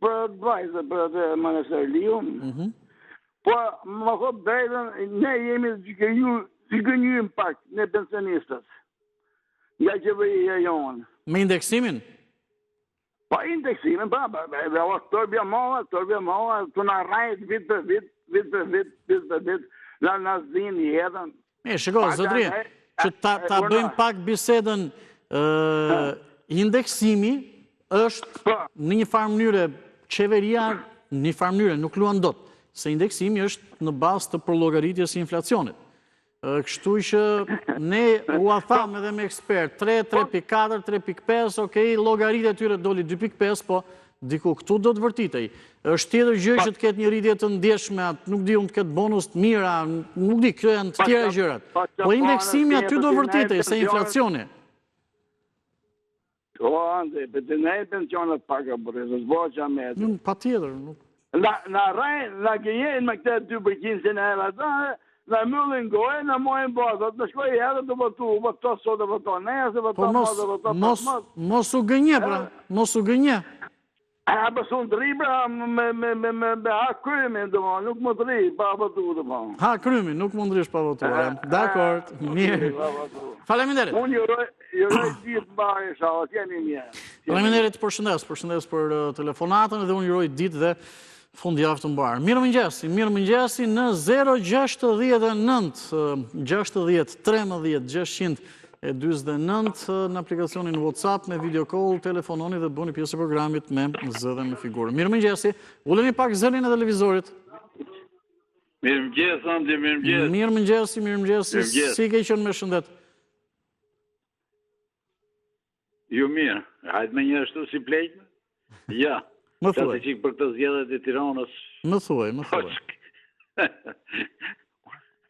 Speaker 2: për advajzë, për atë Manesër Liun. Po më thot drejtën, ne jemi zgjënjym pak, ne pensionistët, nga qeveria jonë.
Speaker 1: Me indeksimin?
Speaker 2: Pa indeksimin, pa, tërbja moha, të në rajt vit për vit, në zinë jetën.
Speaker 1: Shiko, zotri, që ta bëjmë pak bisedën, indeksimi është në një farë mënyre, qeveria në një farë mënyre nuk luan dot, se indeksimi është në bazë të përllogaritjes inflacionit. Kështu që ne u afam edhe me ekspert, 3, 3.4, 3.5, okej, llogaritë e tyre doli 2.5, po diku këtu do të vërtitej. Është tjetër gjë që të ketë një rritje të ndjeshme, nuk di unë të ketë bonus të mira, nuk di, kjo janë të tjera gjërat. Po indeksimi aty do vërtitej, se inflacioni.
Speaker 2: O, ande, për të nejë pensionet paka bërë, së zbo që ametë.
Speaker 1: Pa tjetër.
Speaker 2: Na rajnë, na gjenjen me këte 2% që në era ta, na mëllin gojë, na mojnë bazat, në shkoj edhe të votu, voto sot dhe voto nesë, voto ma dhe voto pas mas.
Speaker 1: Mos u gënje, pra, mos u gënje.
Speaker 2: A pësun të ribra me ha krymin, dhe ma, nuk më të ri, pa votu, dhe ma.
Speaker 1: Ha krymin, nuk më ndrysh pa votu, dakord, mirë. Faleminderit.
Speaker 2: Unë juroj ditë bari, shala, t'jeni mirë.
Speaker 1: Faleminderit, përshëndes për telefonatën, dhe unë juroj ditë dhe fundjavë të mbarë. Mirë mëngjesi në 069 60 13 629 në aplikacionin WhatsApp me video call, telefononi dhe bëni pjesë e programit me zë dhe me figurë. Mirë mëngjesi, uleni pak zërin e televizorit.
Speaker 2: Mirë mëngjes, Andi, mirë mëngjes.
Speaker 1: Mirë mëngjesi, si ke qenë me shëndet?
Speaker 2: Ju mirë, hajtë me një ashtu si plejtë? Ja.
Speaker 1: Më thuaj.
Speaker 2: Të qikë për të zgjedhjet e Tiranës.
Speaker 1: Më thuaj.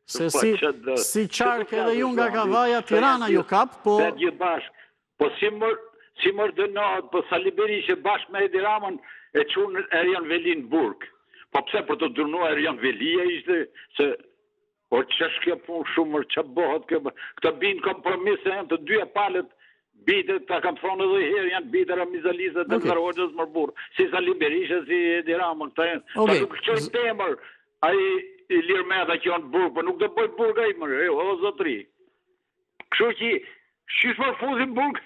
Speaker 1: Se si qarkë edhe ju nga Kavaja, Tirana ju kap, po...
Speaker 2: Të gjithë bashkë, po si mërë dënohet, po Sali Berisha bashkë me Edi Ramën e qunë Erjan Veli në burg. Po pse për të durnua Erjan Velia ishte, se... O që shkja punë shumër, që bëhët kjo... Këta binë kompromise, janë të dyja palët, bitë, ta kam thonë edhe herë, janë bitë Ramizalisët dhe Kërhoqës mërbur, si Sali Berisha, si Edi Ramën, këta janë. Ta nuk qëjnë temër, a i lirë me dhe që janë burg, për nuk dhe bëjt burg a i mërë, o zotri. Kështu që, shysh më fuzin burg,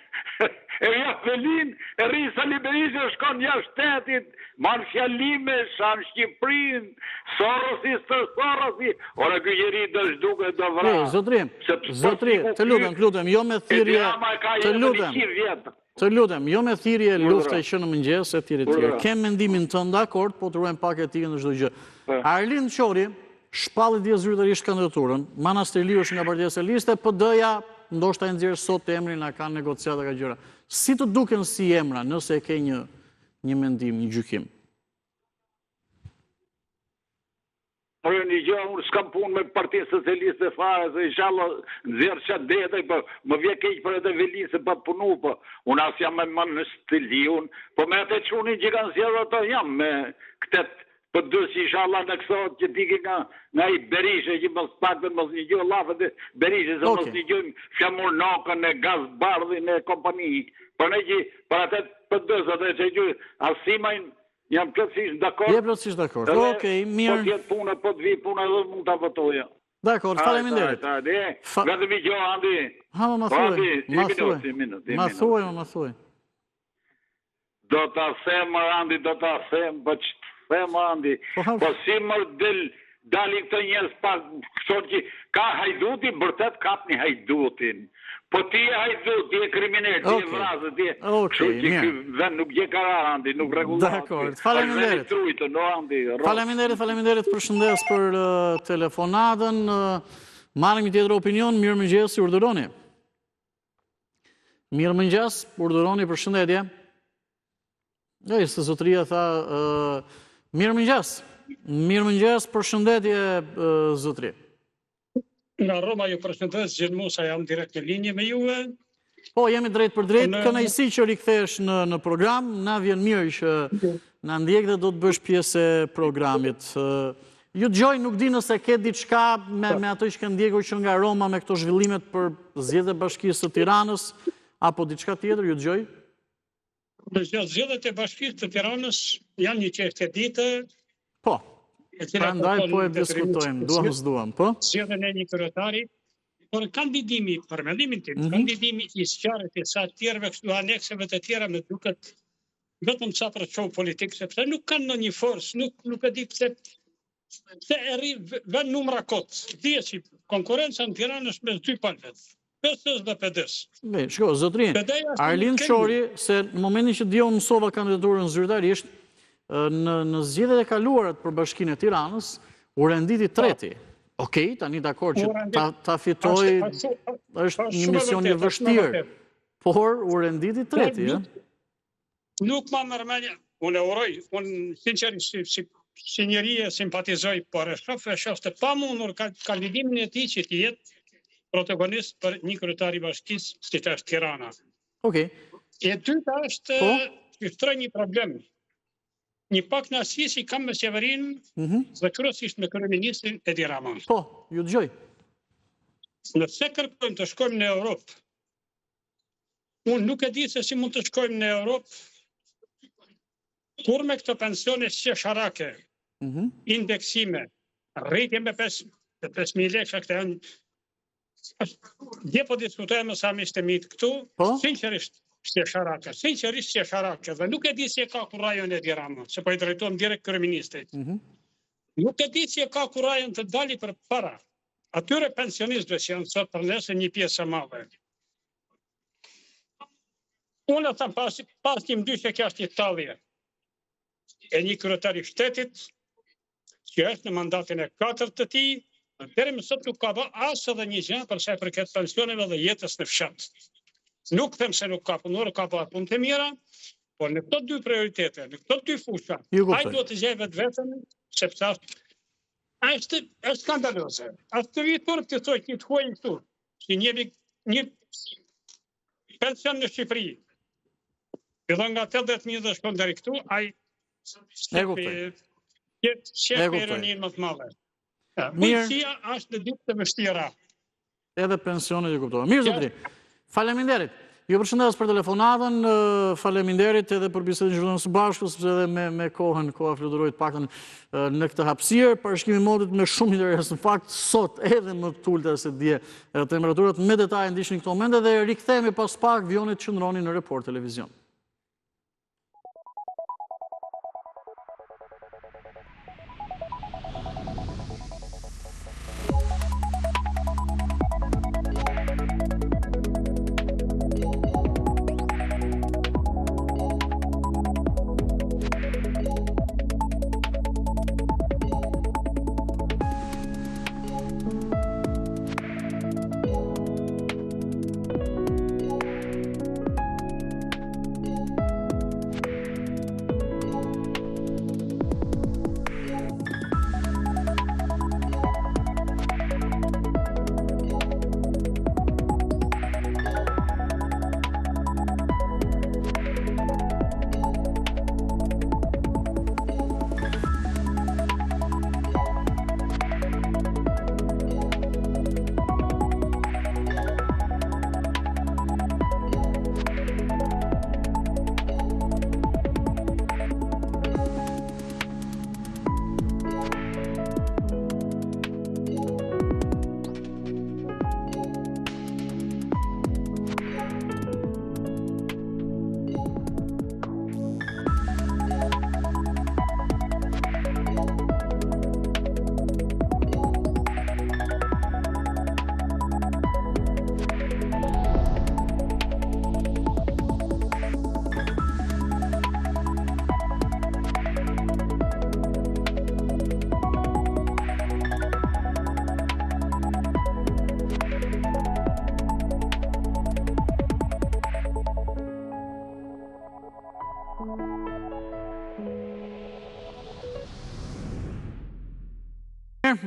Speaker 2: e ja Velin, e rri Sali Berisha, shkon një shtetit, marë fjallime, shanë Shqiprin, Sorosi, ora këgjeri dhe shduke dhe vra.
Speaker 1: Zotri, të lutem, jo me thirje, të lutem, jo me thirje lufte që në mëngjes e tjere. Kem mendimin të ndakord, po të ruajmë pak e tike në çdo gjë. Arlind Qori, shpalli dje zyrtarisht kandidaturën, Manastërliu është nga Partia Socialiste, PD-ja ndoshta e nxjerr sot emrin, na kanë negociata ka gjëra. Si të duken si emra, nëse e ke një mendim, një gjykim?
Speaker 2: Një gjë, unë s'kam punë me Partia Socialiste fare, se inshallah nxjerr çat detaj, po më vjen keq për atë Velin se pa punu, po unë as jam me Manastërliun, po me atë çunin që kanë zgjedhur ato jam me këtë për dësi inshallah në kësot që tiki nga i Berisha, që mos pak dhe mos një gjë lafët e Berisha, se mos një gjë flamur nokën e gaz bardhin e kompani. Për ne që për atë për dësat e që gjë asimajnë, jam plotësisht dakord.
Speaker 1: Je plotësisht dakord. Okej, mirë.
Speaker 2: Po tjetë puna, po të vi puna edhe mund të votoja.
Speaker 1: Dakord, faleminderit.
Speaker 2: Vetëm i gjë, Andi.
Speaker 1: Ha, ma thuaj.
Speaker 2: Do të them, Andi, po që them, Andi, po si mërë dalin këtë njës pak, kësot që ka hajduti, bërtet kap një hajdutin. Po ti e hajdut, ti e kriminal, ti e vrasë, ti e... Kështu që vend nuk je kara, Andi, nuk regullat.
Speaker 1: Dakord, faleminderit. Faleminderit përshëndes për telefonatën. Marrim një tjetër opinion, mirë mëngjes, urdhëroni. Mirë mëngjes, urdhëroni përshëndetje. Se zotëria tha... Mirë mëngjes, përshëndetje, zotëri.
Speaker 3: Nga Roma ju përshëndes, Gjerë Musa, jam direkt në linje me juve.
Speaker 1: Po, jemi drejt për drejt, kënaqësi që rikthesh në program, na vjen mirë që na ndjek dhe do të bësh pjesë e programit. Ju dëgjoj, nuk di nëse ke diçka me ato që kanë ndjekur që nga Roma me këto zhvillimet për zgjedhjet e Bashkisë së Tiranës, apo diçka tjetër, ju dëgjoj?
Speaker 3: Zgjedhjet e Bashkisë të Tiranës janë një çështje ditë.
Speaker 1: Po. Prandaj po e diskutojmë, duam s'duam, po?
Speaker 3: Zgjedhjen e një kryetari, por kandidimi, për mendimin tim, kandidimi i sqaret e sa të tjerëve kështu anekseve të tjera me duket vetëm sa për show politik, sepse nuk kanë ndonjë forcë, nuk e di pse e rri vend numra kot. Dihet që konkurenca në Tiranë është mes dy palëve. PS-s dhe PD-s.
Speaker 1: Shko, zotrin, Arlind Qori, se në momentin që dje unë mësova kandidaturën zyrtarisht, në zgjedhjet e kaluarat për Bashkinë e Tiranës, u renditi treti. Okej, tani dakord që ta fitoj, është një mision i vështirë, por u renditi treti,
Speaker 3: Nuk ma mërmenja, unë e uroj, unë sinqerisht si njeri e simpatizoj, por e shoh të pamundur kandidimin e tij që të jetë protagonist për një kryetari bashkisë si që është Tirana.
Speaker 1: Okej.
Speaker 3: E dyta është që shtroj një problem. Një pak nësi si kam me qeverinë dhe kryesisht me kryeministrin Edi Rama.
Speaker 1: Po, ju dëgjoj.
Speaker 3: Nëse kërkojmë të shkojmë në Europë, unë nuk e di se si mund të shkojmë në Europë kur me këto pensione qesharake, indeksime, rritje me 5.000 lekë, këtë janë. Dje po diskutojmë sa mishte mitë këtu, sinqerisht qesharake, dhe nuk e di si e ka kur rajon e Tirana, se po i drejtojmë direkt kryeministrit. Nuk e di si e ka kur rajon të dali për para. Atyre pensionistëve që janë sot për nesër një pjesë e madhe. Unë e thamë pas një mdyshje kjo është Italje. E një kryetari shtetit, që është në mandatin e 4 të tij, deri më sot nuk ka bë as edhe një gjë për sa i përket pensioneve dhe jetës në fshat. Nuk them se nuk ka punor, ka bërë punë të mira, por në këto dy prioritete, në këto dy fusha, ai duhet të gjejë vetëm, sepse është skandaloze. Të vitur të thoj që të huajnë këtu, si një pension në Shqipëri, fillon nga 80.000 dhe shkon deri këtu, ai shef ironinë më të madhe. Policia është në ditë të vështira.
Speaker 1: Edhe pensionet ju kuptova. Mirë, zotëri. Faleminderit. Ju përshëndes për telefonatën, faleminderit edhe për bisedën që zhvillojmë së bashku, sepse edhe me kohën, koha fluturoi të paktën në këtë hapësirë. Parashikimi i modit me shumë interes. Në fakt, sot edhe më të ulta se dje temperaturat me detaje ndishin këto momente dhe rikthehemi pas pak, vionit qëndroni në Report Televizion.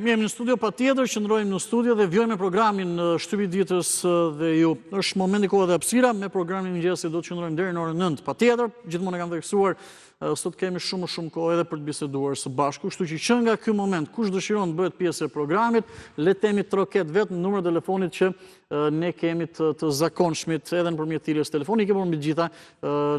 Speaker 1: Jemi në studio pa tjetër, qëndrojmë në studio dhe vjojmë programin shtypi ditës dhe ju. Është momenti kohë dhe hapësira, me programin mëngjesit do të qëndrojmë deri në orën 9. Pa tjetër, gjithmonë e kam theksuar, sot kemi shumë kohë edhe për të biseduar së bashku, kështu që nga ky moment, kush dëshiron të bëhet pjesë e programit, le të themi troket vetë në numrin e telefonit që ne kemi të zakonshmit edhe nëpërmjet thirrjes telefonike, por mbi gjitha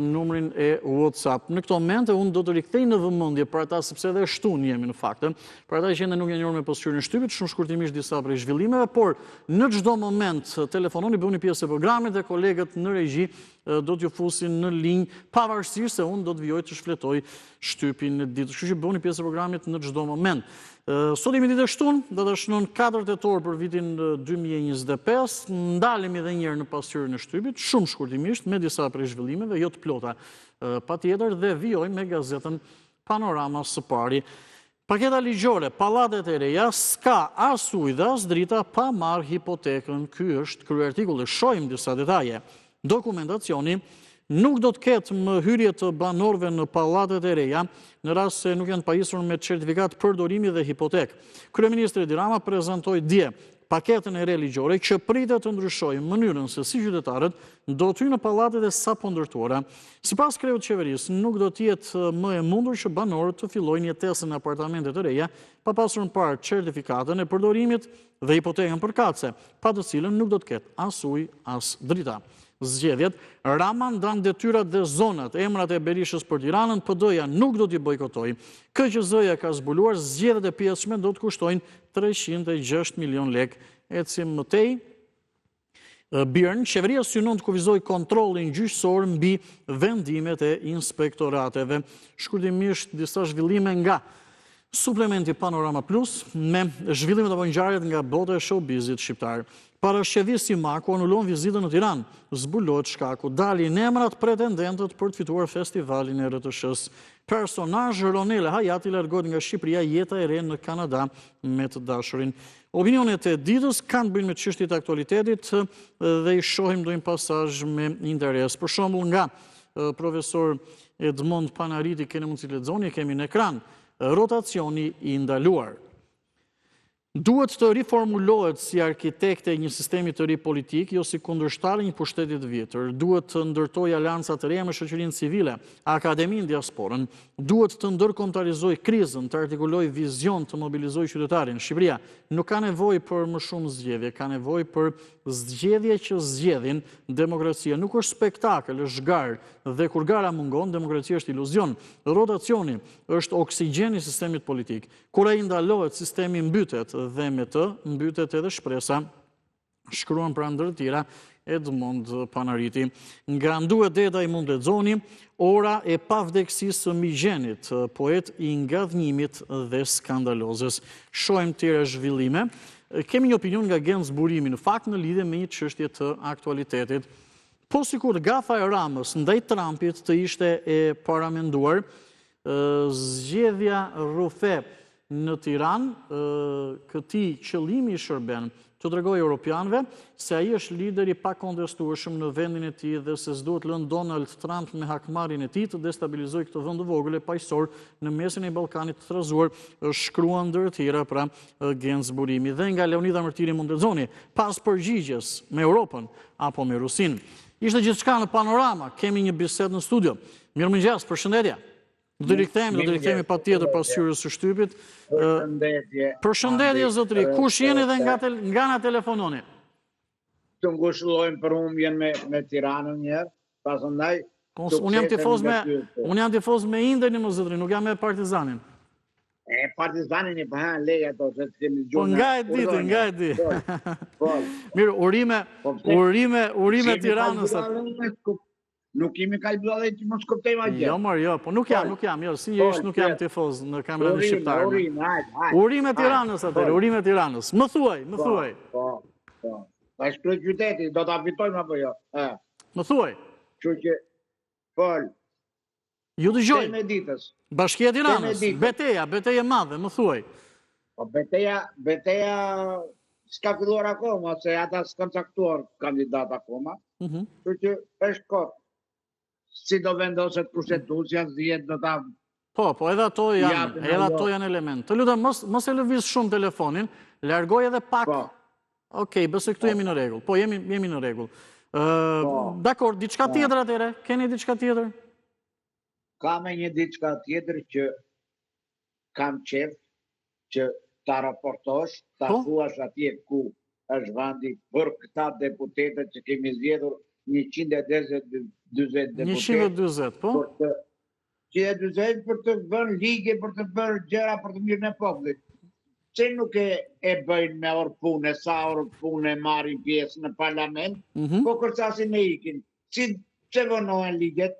Speaker 1: numrin e WhatsApp. Në këtë moment unë do të rikthej në vëmendje për ata sepse edhe shtun jemi në fakt, për ata që nuk janë njohur me pasqyrën e shtypit, shumë shkurtimisht disa prej zhvillimeve, por në çdo moment telefononi, bëni pjesë e programit dhe kolegët në regji do t'ju fusin në linjë, pavarësisht se unë do të vijoj të shfletoj shtypin e ditës. Kështu që bëni pjesë e programit në çdo moment. Sot jemi ditë e shtunë, do të shënon 4 tetor për vitin 2025, ndalemi edhe një herë në pasqyrën e shtypit, shumë shkurtimisht, me disa prej zhvillimeve, jo të plota patjetër, dhe vijoj me gazetën Panorama së pari. Paketa ligjore, pallatet e reja, s'ka as ujë dhe as drita pa marrë hipotekën. Ky është kryeartikulli. Shohim disa detaje. Dokumentacioni nuk do të ketë më hyrje të banorëve në pallatet e reja, në rast se nuk janë pajisur me certifikat përdorimi dhe hipotek. Kryeministri Edi Rama prezantoi dje paketën e re ligjore që pritet të ndryshojë mënyrën se si qytetarët do të hyjnë në pallatet e sapo ndërtuara. Sipas kreut qeverisë, nuk do të jetë më e mundur që banorët të fillojnë jetesën në apartamente të reja pa pasur në parë certifikatën e përdorimit dhe hipotekën përkatëse, pa të cilën nuk do të ketë as ujë as drita. Zgjedhjet, Rama ndan detyrat dhe zonat, emrat e Berishës për Tiranën, PD-ja nuk do t'i bojkotoj. KQZ-ja ka zbuluar zgjedhjet e pjesshme do të kushtojnë 306 milion lek. Ecim mëtej. Birn, qeveria synon të kufizoj kontrollin gjyqësor mbi vendimet e inspektorateve. Shkurtimisht disa zhvillime nga suplementi Panorama Plus me zhvillimet apo ngjarjet nga bota e showbizit shqiptar. Parashevisi Maku anullon vizitën në Tiranë, zbulohet shkaku, dalin emrat pretendentët për të fituar festivalin e RTS-s. Personazh Ronela Hayati largohet nga Shqipëria, jeta e re në Kanada me të dashurin. Opinionet e ditës kanë të bëjnë me çështjet e aktualitetit dhe i shohim ndonjë pasazh me interes. Për shembull nga profesor Edmond Panariti, keni mundësi të lexoni, kemi në ekran, rotacioni i ndaluar. Duhet të riformulohet si arkitekte një sistemi të ri politik, jo si kundërshtari një pushteti të vjetër. Duhet të ndërtojë alianca të reja me shoqërinë civile, akademinë, diasporën. Duhet të ndërkombëtarizojë krizën, të artikulojë vizion, të mobilizojë qytetarin. Shqipëria nuk ka nevojë për më shumë zgjedhje, ka nevojë për zgjedhje që zgjedhin demokracia. Nuk është spektakël, është garë, dhe kur gara mungon, demokracia është iluzion. Rotacioni është oksigjen i sistemit politik. Kur ai ndalohet, sistemi mbytet dhe me të mbytet edhe shpresa, shkruan pra ndër të tjera Edmond Panariti. Nga Nduhet Deda i mund lexoni Ora e pavdeksisë së Migjenit, poet i ngadhnimit dhe skandalozës. Shohim tjera zhvillime. Kemi një opinion nga Gens Burimi, në fakt në lidhje me një çështje të aktualitetit. Po sikur gafa e Ramës ndaj Trumpit të ishte e paramenduar, zgjedhja rrufe në Tiranë, këtij qëllimi i shërben të tregojë europianëve se ai është lideri pa kontestueshëm në vendin e tij dhe se s'duhet lënë Donald Trump me hakmarrjen e tij të destabilizojë këtë vend të vogël e paqësor në mesin e Ballkanit të trazuar, shkruan ndër të tjera pra Gens Burimi. Dhe nga Leonida Mërtiri mund të lexoni, pas përgjigjes me Europën apo me Rusinë. Ishte gjithçka në Panorama, kemi një bisedë në studio. Mirëmëngjes, përshëndetje. Do të rikthehemi patjetër pas hyrjes së shtypit. Përshëndetje zotëri. Kush jeni dhe nga na telefononi?
Speaker 4: Të ngushëllojmë për humbjen me Tiranën një herë, pastaj
Speaker 1: unë jam tifoz me Inderin më zotëri, nuk jam me Partizanin.
Speaker 4: Partizanin i bëhen lej ato se kemi
Speaker 1: Po nga e di. Mirë, urime Tiranës.
Speaker 4: Nuk kemi kalbua dhe që mos kuptojmë atje.
Speaker 1: Jo, mërë, jo, po nuk jam, sinqerisht nuk jam tifoz në kamerën e shqiptarëve. Urime Tiranës atëre, urime Tiranës. Më thuaj.
Speaker 4: Po. Pa shkruaj qyteti, do ta fitojmë apo jo?
Speaker 1: Më thuaj.
Speaker 4: Kështu që, fol.
Speaker 1: Ju dëgjoj.
Speaker 4: Temë ditës.
Speaker 1: Bashkia e Tiranës, beteja madhe, më thuaj.
Speaker 4: Po beteja s'ka filluar akoma, se ata s'kan caktuar kandidat akoma. Kështu që është kohë. Si do vendoset kushtetuesja, zgjedhjet do ta.
Speaker 1: Po, edhe ato janë element. Të lutem mos e lëviz shumë telefonin, largoj edhe pak. Okej, besoj këtu jemi në rregull. Po, jemi në rregull. Dakor, diçka tjetër atëre? Keni diçka tjetër?
Speaker 4: Kam një diçka tjetër që kam qef që ta raportosh, ta thuash atje ku është vendi për këta deputetët që kemi zgjedhur 140 deputetë.
Speaker 1: 140, po?
Speaker 4: 140 për të bërë ligje, për të bërë gjëra për të mirën e popullit. Që nuk e bëjnë me orë pune, sa orë pune marrin pjesë në parlament, po kërcasin e ikin. Si që vënohen ligjet?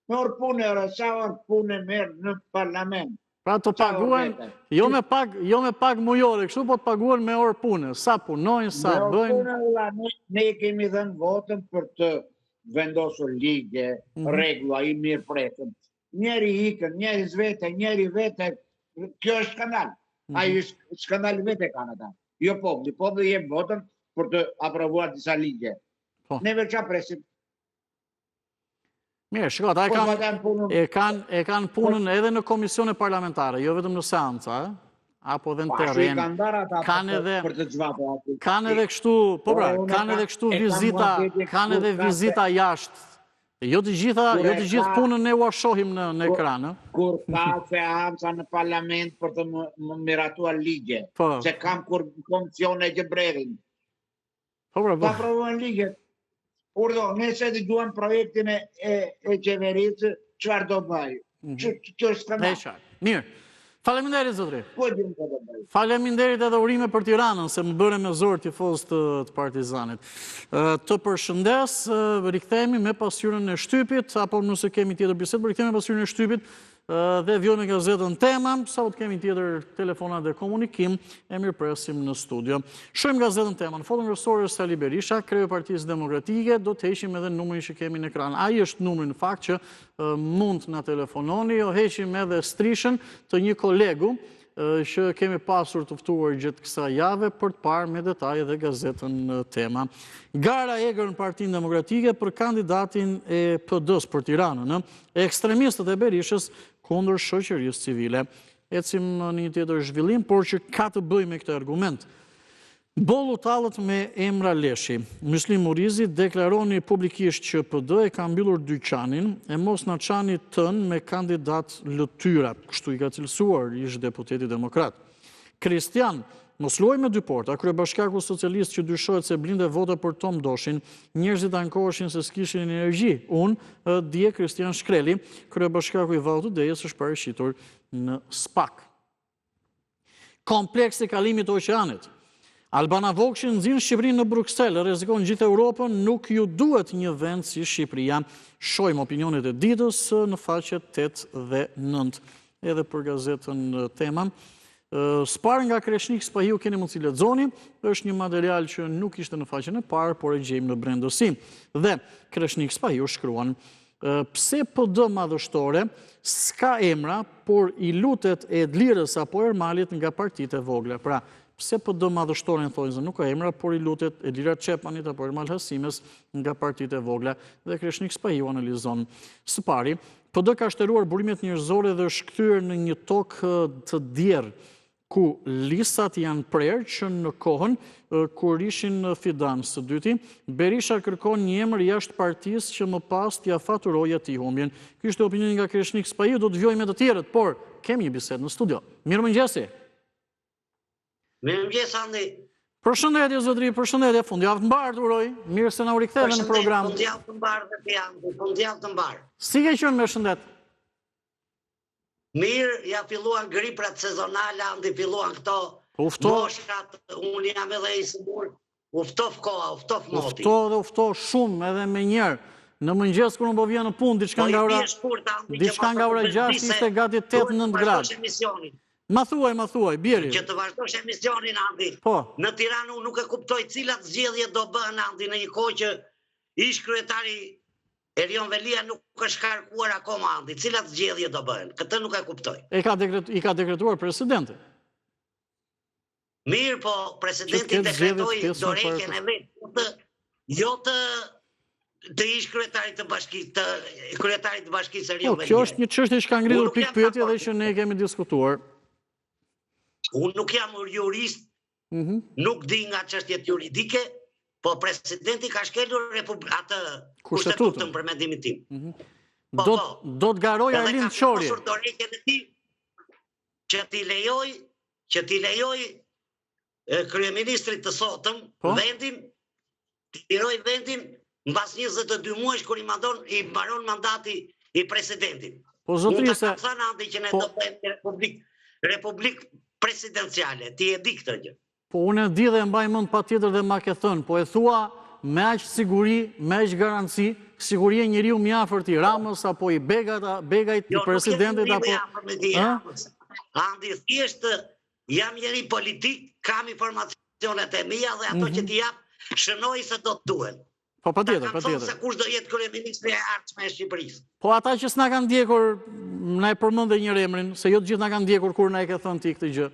Speaker 4: Me orë pune, sa orë pune merë në parlament.
Speaker 1: Pra të paguen, jo me pag mujore, kështu po të paguen me orë pune. Sa punojnë, sa bëjnë.
Speaker 4: Ne kemi dhenë votën për të vendosur ligje, regula, i mirë pretën. Njeri ikën, njeri zvete, njeri vete, kjo është skandal. Ajo skandal vete kanë ata. Jo populli, populli jep votën për të aprovuar disa ligje. Neve qa presim?
Speaker 1: Mirë, shiko, ata e kanë punën edhe në komisione parlamentare, jo vetëm në seanca, apo edhe në terren. Kanë edhe kështu, po pra, kanë edhe kështu vizita jashtë. Jo të gjithë punën ne u shohim në ekran.
Speaker 4: Kur ka seanca në parlament për të më miratuar ligje, se kam kur komisione që brerin. Ta provojnë ligjet. Urdo, nëse të gjuan projektin e qeverisë, qëfar do bëjë? Që është të
Speaker 1: në? Mirë. Faleminderit, zotri. Faleminderit edhe urime për Tiranën, se më bëre me zor tifoz të Partizanit. Të përshëndes, rikthehemi me pasqyrën e shtypit, apo nëse kemi tjetër bisedë, rikthehemi me pasqyrën e shtypit, dhe vjo me gazetën Tema, sa të kemi tjetër telefonat dhe komunikim, e mirëpresim në studio. Shojmë gazetën Tema, në fotën kërësore Sali Berisha, kreu Partisë Demokratike, do të heqim edhe numrin që kemi në ekran. Ai është numri në fakt që mund në telefononi, o heqim edhe strishën të një kolegu që kemi pasur të ftuar gjithë kësa jave për të parë me detaj dhe gazetën Tema. Gara egër në Partinë Demokratike për kandidatin e PD-s për Tiranën, ekstremistët e Berishës kundër shoqërisë civile. Ecim në një tjetër zhvillim, por që ka të bëjë me këtë argument. Bollu talët me Emra Leshi. Myslim Murizi deklaroni publikisht që PD e ka mbyllur dyqanin e mos në qani tën me kandidat Lëtyra. Kështu i ka cilësuar ish deputeti demokrat. Kristian, mos luaj me dy porta, kryebashkiaku socialist që dyshohet se blinde vota për Tom Doshin, njerëzit ankoheshin se s'kishin energji. Unë, dje Kristian Shkreli, kryebashkiaku i Vallë të Dejes, është parashitur në SPAK. Kompleksi kalimit të oqeanit. Albana Vogshi nxjerr Shqipërinë në Bruksel, rrezikon gjithë Europën, nuk ju duhet një vend si Shqipëria. Shohim opinionet e ditës në faqet 8 dhe 9. Edhe për gazetën Tema. Spar nga Kreshnik Spahiu keni mundësi lexoni, është një material që nuk ishte në faqen e parë, por e gjejmë në brendësi. Dhe Kreshnik Spahiu shkruan: pse PD madhështore s'ka emra, por i lutet Edlirës apo Ermalit nga partitë e vogla. Pra, pse PD madhështore në thonjë nuk ka emra, por i lutet Edlira Çepmanit apo Ermal Hasimes nga partitë e vogla. Dhe Kreshnik Spahiu analizon. Së pari, PD ka shtëruar burimet njerëzore dhe është kthyer në një tokë të djerë, ku listat janë prerë që në kohën kur ishin fidan. Së dyti, Berisha kërkon një emër jashtë partisë që më pas t'ia faturojë atij humbjen. Ky është opinioni nga Kreshnik Spahiu, do të vjojmë me të tjerët, por kemi një bisedë në studio. Mirëmëngjesi.
Speaker 5: Mirëmëngjes, Andi.
Speaker 1: Përshëndetje, zotri, përshëndetje. Fundjavë të mbarë, uroj. Mirë se na u riktheve në program.
Speaker 5: Fundjavë të mbarë dhe të Andi, fundjavë të mbarë.
Speaker 1: Si ke qenë me shëndet?
Speaker 5: Mirë, ja filluan griprat sezonale, Andi, filluan këto moshat, unë jam edhe i sigur, uftof koha, uftof moti.
Speaker 1: Ufto dhe ufto shumë edhe me njerë. Në mëngjes kër unë po vjen në punë, diçka nga ora 6 ishte gati 8-9 gradë. Ma thuaj, bjeri.
Speaker 5: Që të vazhdosh emisionin, Andi. Në Tiranë nuk e kuptoj cilat zgjedhje do bëhen, Andi, në një kohë që ish kryetari Erion Velia nuk është karkuar akoma, Andi. Cilat zgjedhje do bëhen? Këtë nuk e kuptoj.
Speaker 1: I ka dekretuar presidenti.
Speaker 5: Mirë, po presidenti dekretoi dorëheqjen e vet, jo të ish kryetarit të bashkisë Erion Velia.
Speaker 1: Kjo është një çështje që ka ngritur pikë pyetje dhe që ne kemi diskutuar.
Speaker 5: Unë nuk jam jurist, nuk di nga çështjet juridike, po presidenti ka shkelur atë kushtetutën për mendimin tim.
Speaker 1: Do të garoj Arlind Qori.
Speaker 5: Edhe ka pasur dorëheqjen e tij që t'i lejoj kryeministrit të sotëm vendin, tiroj vendin mbas 22 muajsh kur i mbaron mandati i presidentit. Unë ta kam thënë, Andi, që ne do bëjmë republik presidenciale, ti e di këtë gjë.
Speaker 1: Po unë e di dhe e mbaj mend patjetër dhe ma ke thënë, po e thua me aq siguri, me aq garanci, siguria njeriu më i afërt i Ramës apo i Begajt, i presidentit apo
Speaker 5: Andi, thjesht jam njeri politik, kam informacionet e mia dhe ato që t'i jap shënoj se do të duhen.
Speaker 1: Po patjetër,
Speaker 5: patjetër. Ta kam thënë se kush do jetë kryeministri i ardhshëm e Shqipërisë.
Speaker 1: Po ata që s'na kanë ndjekur, na e përmendë një emrin, se jo të gjithë na kanë ndjekur kur na e ke thënë ti këtë gjë.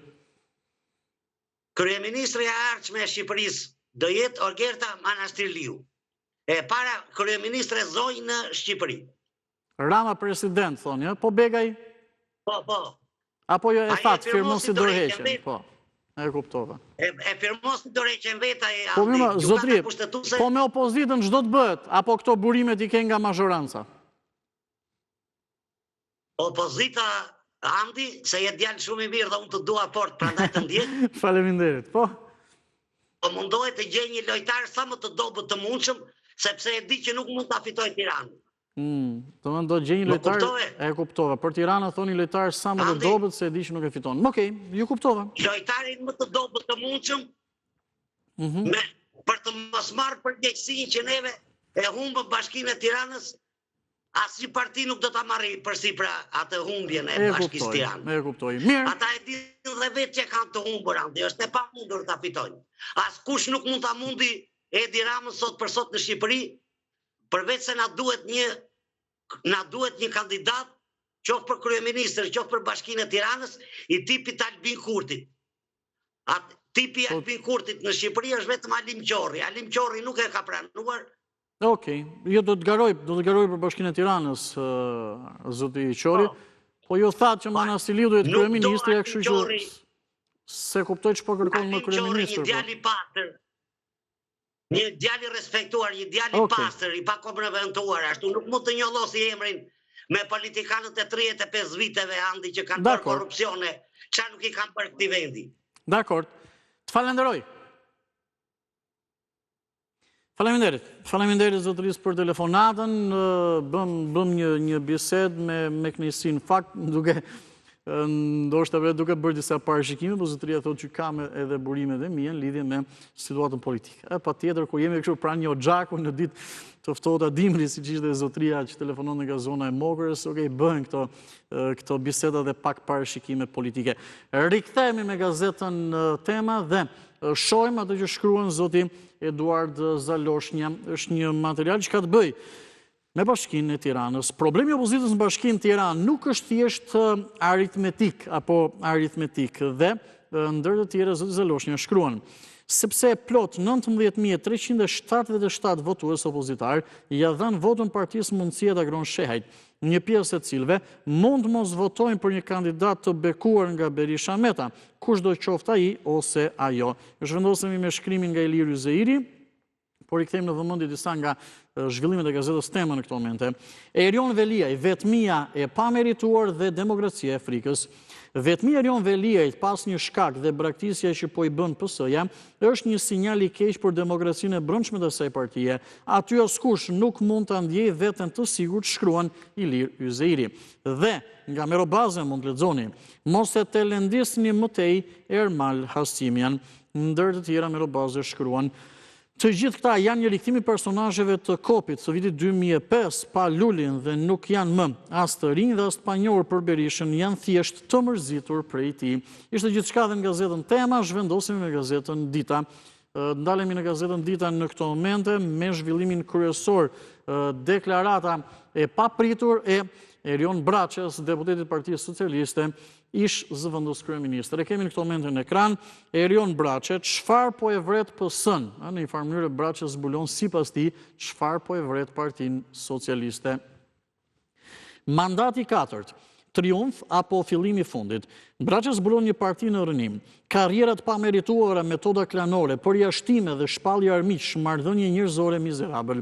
Speaker 5: Kryeministri i ardhshëm e Shqipërisë do jetë Olgerta Manastirliu. E para kryeministre zonjë në Shqipëri.
Speaker 1: Rama president, thonë, po Begaj?
Speaker 5: Po.
Speaker 1: Apo jo e thatë, firmosi dorëheqen, po. E kuptova.
Speaker 5: E firmosi dorëheqen veta e
Speaker 1: po zotri, po me opozitën çdo të bëhet, apo këto burimet i ke nga mazhoranca?
Speaker 5: Opozita, Andi, se je djalë shumë i mirë dhe unë të dua fort, prandaj të ndjek.
Speaker 1: Faleminderit, po.
Speaker 5: Po mundohet të gjej një lojtar sa më të dobët të mundshëm, sepse e di që nuk mund ta fitojë Tiranë.
Speaker 1: Do do gjej një lojtar, e kuptova. Për Tirana thoni lojtar sa më të dobët se e di që nuk e fiton. Okej, ju kuptova.
Speaker 5: Lojtarin më të dobët të mundshëm, për të mos marrë përgjegjësinë që neve e humbëm Bashkinë e Tiranës, asnjë parti nuk do ta marrë përsipër atë humbjen e Bashkisë Tiranës.
Speaker 1: E kuptoj. Mirë.
Speaker 5: Ata e dinë dhe vetë që kanë të humbur, Andi, është e pamundur ta fitojnë. Askush nuk mund ta mundi Edi Ramën sot për sot në Shqipëri, përveç se na duhet një kandidat, qoftë për kryeministër, qoftë për Bashkinë e Tiranës, i tipit Albin Kurtit. Tipi Albin Kurtit në Shqipëri është vetëm Alim Qorri. Alim Qorri nuk e ka pranuar.
Speaker 1: Okej, jo do të garoj për Bashkinë e Tiranës, zoti Qorri, po ju thatë që Manastiliu duhet kryeministri, kështu që se kuptoj që po kërkon më kryeministër.
Speaker 5: Një djalë i pastër, një djalë i respektuar, një djalë i pastër, i pakomprometuar, ashtu nuk mund të njollosi emrin me politikanët e 35 viteve, Andi, që kanë bërë korrupsione, çfarë nuk i kanë bërë këtij vendi.
Speaker 1: Dakor. Të falenderoj. Faleminderit zotërisë për telefonatën, bëm një bisedë me kënaqësinë fakt, ndoshta duke bërë disa parashikime, por zotëria thotë që kam edhe burimet e mia në lidhje me situatën politike. Patjetër kur jemi kështu pranë një xhaku në ditë të ftohta dimri, siç ishte zotëria që telefonon nga zona e Mogrës, bëhen këto biseda dhe pak parashikime politike. Rikthehemi me gazetën Tema dhe shohim atë që shkruan zoti Eduard Zaloshnja. Është një material që ka të bëjë me Bashkinë e Tiranës. Problemi i opozitës në Bashkinë Tiranë nuk është thjesht aritmetik dhe ndër të tjera zoti Zaloshnja shkruan sepse plot 19.377 votues opozitar ja dhanë votën partisë Mundësia ta Agron Shehajt, një pjesë e cilëve mund mos votojnë për një kandidat të bekuar nga Berisha Meta, kushdo qoftë ai ose ajo. Zhvendosemi me shkrimin nga Ilir Yzeiri, por i kthejmë në vëmendje disa nga zhvillimet e gazetës Tema në këto momente. Erion Veliaj, vetmia e pamerituar dhe demokracia e frikës. Vetmia Erion Veliajt pas një shkak dhe braktisja që po i bën PS-ja është një sinjal i keq për demokracinë e brendshme të asaj partie. Aty askush nuk mund ta ndjejë veten të sigurt, shkruan Ilir Yzeiri. Dhe nga Merobaze mund të lexoni: mos e të lëndisni më tej Ermal Hasimian. Ndër të tjera Merobaze shkruan: të gjithë këta janë një rikthim i personazheve të Kopit së vitit 2005 pa Lulin dhe nuk janë më as të rinj dhe as të panjohur për Berishën, janë thjesht të mërzitur prej tij. Ishte gjithçka dhe në gazetën Tema, zhvendosemi me gazetën Dita. Ndalemi në gazetën Dita në këto momente me zhvillimin kryesor, deklarata e papritur e Erion Braçës, deputetit e Partisë Socialiste, ish zëvendës kryeministër. E kemi në këto momente në ekran Erion Braçë, çfarë po e vret PS-n? Në një farë mënyrë Braçë zbulon sipas tij çfarë po e vret Partinë Socialiste. Mandati 4. Triumf apo fillimi i fundit. Braçë zbulon një parti në rënim. Karrierat pamerituara, metoda klanore, përjashtime dhe shpallje armiqsh, marrëdhënie njerëzore mizerabël.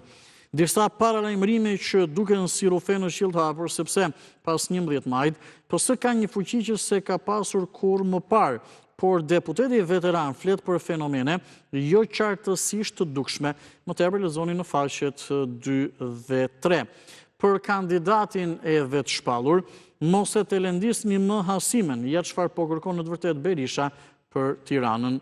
Speaker 1: Disa paralajmërime që duken si rufe në qiell të hapur, sepse pas 11 majit, PS ka një fuqi që se ka pasur kur më parë, por deputeti veteran flet për fenomene jo qartësisht të dukshme. Më tepër lexoni në faqet 2 dhe 3. Për kandidatin e vetë shpallur, mos e të lëndisni më Hasimen, ja çfarë po kërkon në të vërtetë Berisha për Tiranën.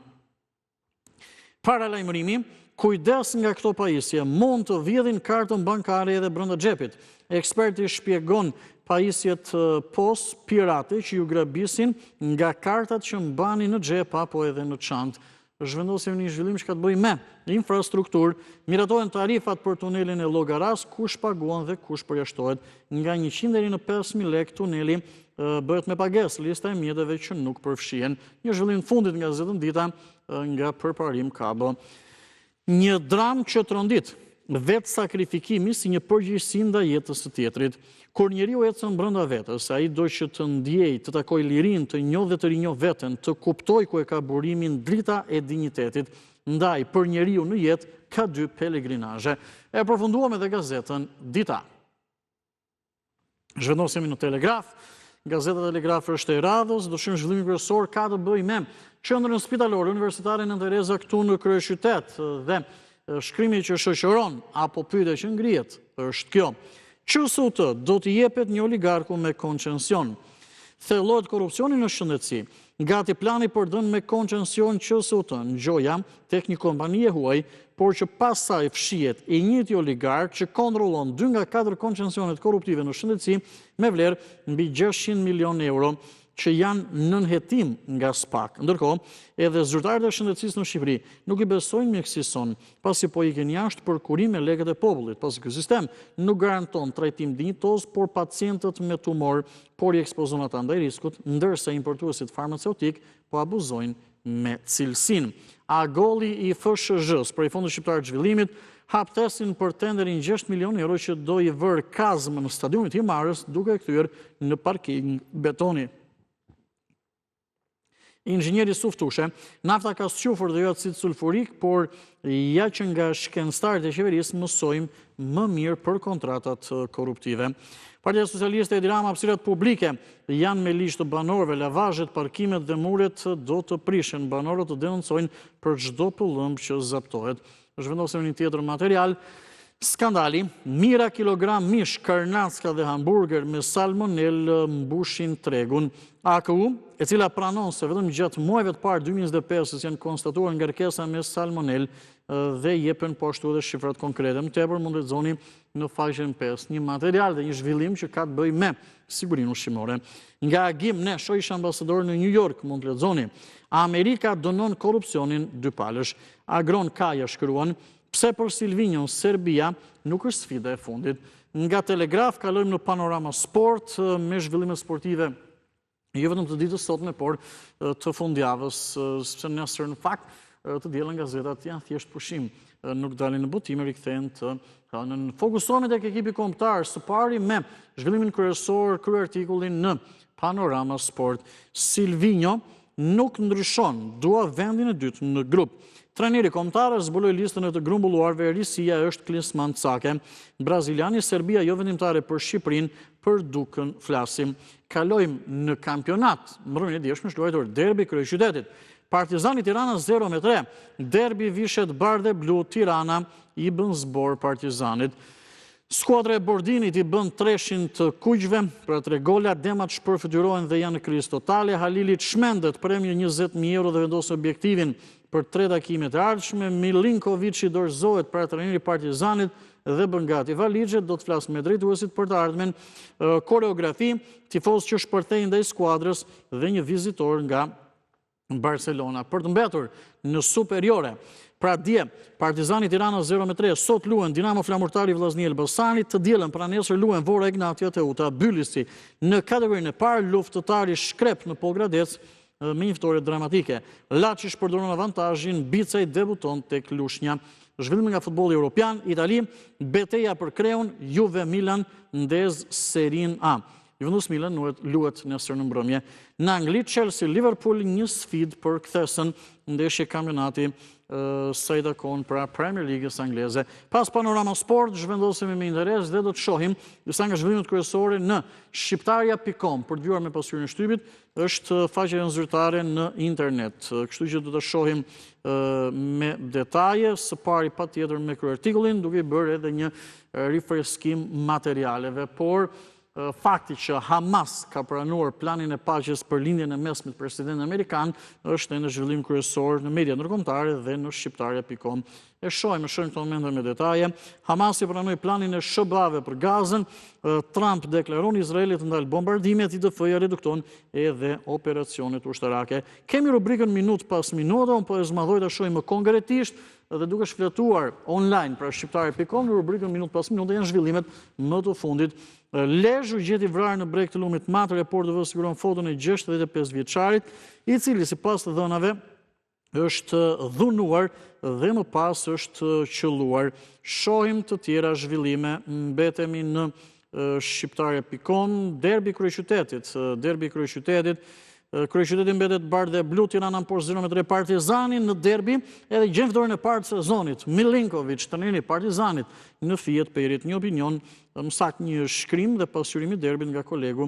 Speaker 1: Paralajmërimi: kujdes nga këto pajisje, mund të vjedhin kartën bankare edhe brenda xhepit. Eksperti shpjegon pajisjet POS pirate që ju grabisin nga kartat që mbani në xhep apo edhe në çantë. Zhvendosim një zhvillim që ka të bëjë me infrastrukturë, miratohen tarifat për tunelin e Llogaras, kush paguan dhe kush përjashtohet. Nga 100 deri në 5.000 lekë tuneli bëhet me pagesë, lista e mjeteve që nuk përfshihen. Një zhvillim fundit nga gazetën Dita nga Përparim Kabo. Një dram që trondit. vetë sakrifikimi si një përgjegjësi ndaj jetës së tjetrit. Kur njeriu ecën brenda vetës, ai do që të ndjejë, të takojë lirinë, të njohë dhe të rinjohë veten, të kuptojë ku e ka burimin drita e dinjitetit. Ndaj, për njeriu në jetë ka dy pelegrinazhe. E përfunduam edhe gazetën Dita. Zhvendosemi në Telegraf. Gazeta Telegraf është e radhës, dyshim zhvillimi kryesor ka të bëjë me qendrën spitalore universitare Nën Tereza këtu në kryeqytet dhe shkrimi që shoqëron apo pyetja që ngrihet është kjo. QSUT do t'i jepet një oligarku me koncesion. Thellohet korrupsioni në shëndetësi. Gati plani për dhënë me koncesion QSUT në Gjoja tek një kompani e huaj, por që pas saj fshihet e njëjti oligark që kontrollon 2 nga 4 koncesionet korruptive në shëndetësi me vlerë mbi 600 milion euro që janë nën hetim nga SPAK. Ndërkohë, edhe zyrtarët e shëndetësisë në Shqipëri nuk i besojnë mjekësisë sonë, pasi po ikin jashtë për kurim me lekët e popullit, pasi ky sistem nuk garanton trajtim dinjitoz, por pacientët me tumor por i ekspozon ata ndaj riskut, ndërsa importuesit farmaceutik po abuzojnë me cilësinë. Agolli i FSHZ-s për Fondit Shqiptar të Zhvillimit hap testin për tenderin 6 milion euro që do i vërë kazmë në stadiumin e Himarës duke kthyer në parking betoni. Inxhinieri Suftushe, nafta ka squfur dhe jo acid sulfurik, por ja që nga shkencëtarët e qeverisë mësojmë më mirë për kontratat korruptive. Partia Socialiste e Dirama, hapësirat publike janë me listë të banorëve, lavazhet, parkimet dhe muret do të prishen. Banorët të denoncojnë për çdo pëllëmb që zaptohet. Zhvendosem një tjetër material. Skandali, mira kilogram mish, karnacka dhe hamburger me salmonel mbushin tregun. AKU, e cila pranon se vetëm gjatë muajve të parë 2025 janë konstatuar ngarkesa me salmonel dhe jepen po ashtu edhe shifrat konkrete. Më tepër mund të lexoni në faqen 5 një material dhe një zhvillim që ka të bëjë me sigurinë ushqimore. Nga agim ne shoq ambasador në New York mund të lexoni. Amerika dënon korrupsionin dypalësh. Agron Kaja shkruan, pse për Silvinjon Serbia nuk është sfida e fundit. Nga Telegraf kalojmë në Panorama Sport me zhvillime sportive jo vetëm të ditës sotme, por të fundjavës, sepse nesër në fakt të diellën gazetat janë thjesht pushim, nuk dalin në botime, rikthehen të fokusohen tek ekipi kombëtar, së pari me zhvillimin kryesor, krye artikullin në Panorama Sport. Silvinjo nuk ndryshon, dua vendin e dytë në grup. Trajneri kombëtar zbuloi listën e të grumbulluarve, risia është Klinsmann Cake. Braziliani, Serbia jo vendimtare për Shqipërinë, për Dukën flasim. Kalojmë në kampionat. Mbrëmjen e dieshme është luajtur derbi kryeqytetit. Partizani Tirana 0-3. Derbi Vishet Bardhe Blu Tirana i bën zbor Partizanit. Skuadra e Bordinit i bën treshin të kuqve, pra 3 gola, demat shpërfytyrohen dhe janë në kriz totale. Halilit shmendet premje 20.000 euro dhe vendos objektivin për 3 takimet e ardhshme. Milinkovic i dorëzohet para trajneri Partizanit dhe bën gati valixhet, do të flas me drejtuesit për të ardhmen. Koreografi, tifoz që shpërthejnë ndaj skuadrës dhe një vizitor nga Barcelona. Për të mbetur në superiore, pra dje, Partizani Tirana 0-3, sot luhen Dinamo Flamurtari Vllaznia Elbasani, të dielën pra nesër luhen Vora Ignatia Teuta Bylisi. Në kategorinë e parë, luftëtari Shkrep në Pogradec me një fitore dramatike. Laçi shpërdoron avantazhin, Bicaj debuton tek Lushnja. Zhvillim nga futbolli europian, Itali, betejë për Kreun, Juve Milan ndez Serie A. Juventus Milan luhet nesër në mbrëmje. Në Angli, Chelsea Liverpool një sfidë për kthesën ndeshje kampionati sa i takon pra Premier Ligës angleze. Pas Panorama Sport, zhvendosemi me interes dhe do të shohim disa nga zhvillimet kryesore në shqiptarja.com. Për të vjuar me pasqyrën e shtypit, është faqja zyrtare në internet. Kështu që do të shohim me detaje, së pari patjetër me kryertikullin, duke i bërë edhe një rifreskim materialeve, por fakti që Hamas ka pranuar planin e paqes për lindjen e mesmit president amerikan është në zhvillim kryesor në media ndërkombëtare dhe në shqiptarja.com. E shohim këto momente me detaje. Hamas i pranoi planin e SBA-ve për Gazën. Trump deklaron Izraelit të ndalë bombardimet, IDF-ja redukton edhe operacionet ushtarake. Kemi rubrikën minut pas minuta, unë po e zmadhoj të shohim më konkretisht dhe duke shfletuar online pra shqiptare.com në rubrikën minut pas minuta janë zhvillimet më të fundit. Lezhë u gjeti vrarë në breg të lumit Matë, Report TV siguron foton e 65 vjeçarit, i cili sipas të dhënave është dhunuar dhe më pas është qelluar. Shohim të tjera zhvillime, mbetemi në shqiptare.com, derbi kryeqytetit. Kryeqyteti mbetet bardhë dhe blu, Tirana në poshtë 0-3 Partizani në derbi, edhe gjen fitoren e parë të sezonit. Milinkovic, trajneri i Partizanit në Fijet Perit, një opinion, më saktë një shkrim dhe pasqyrimi i derbit nga kolegu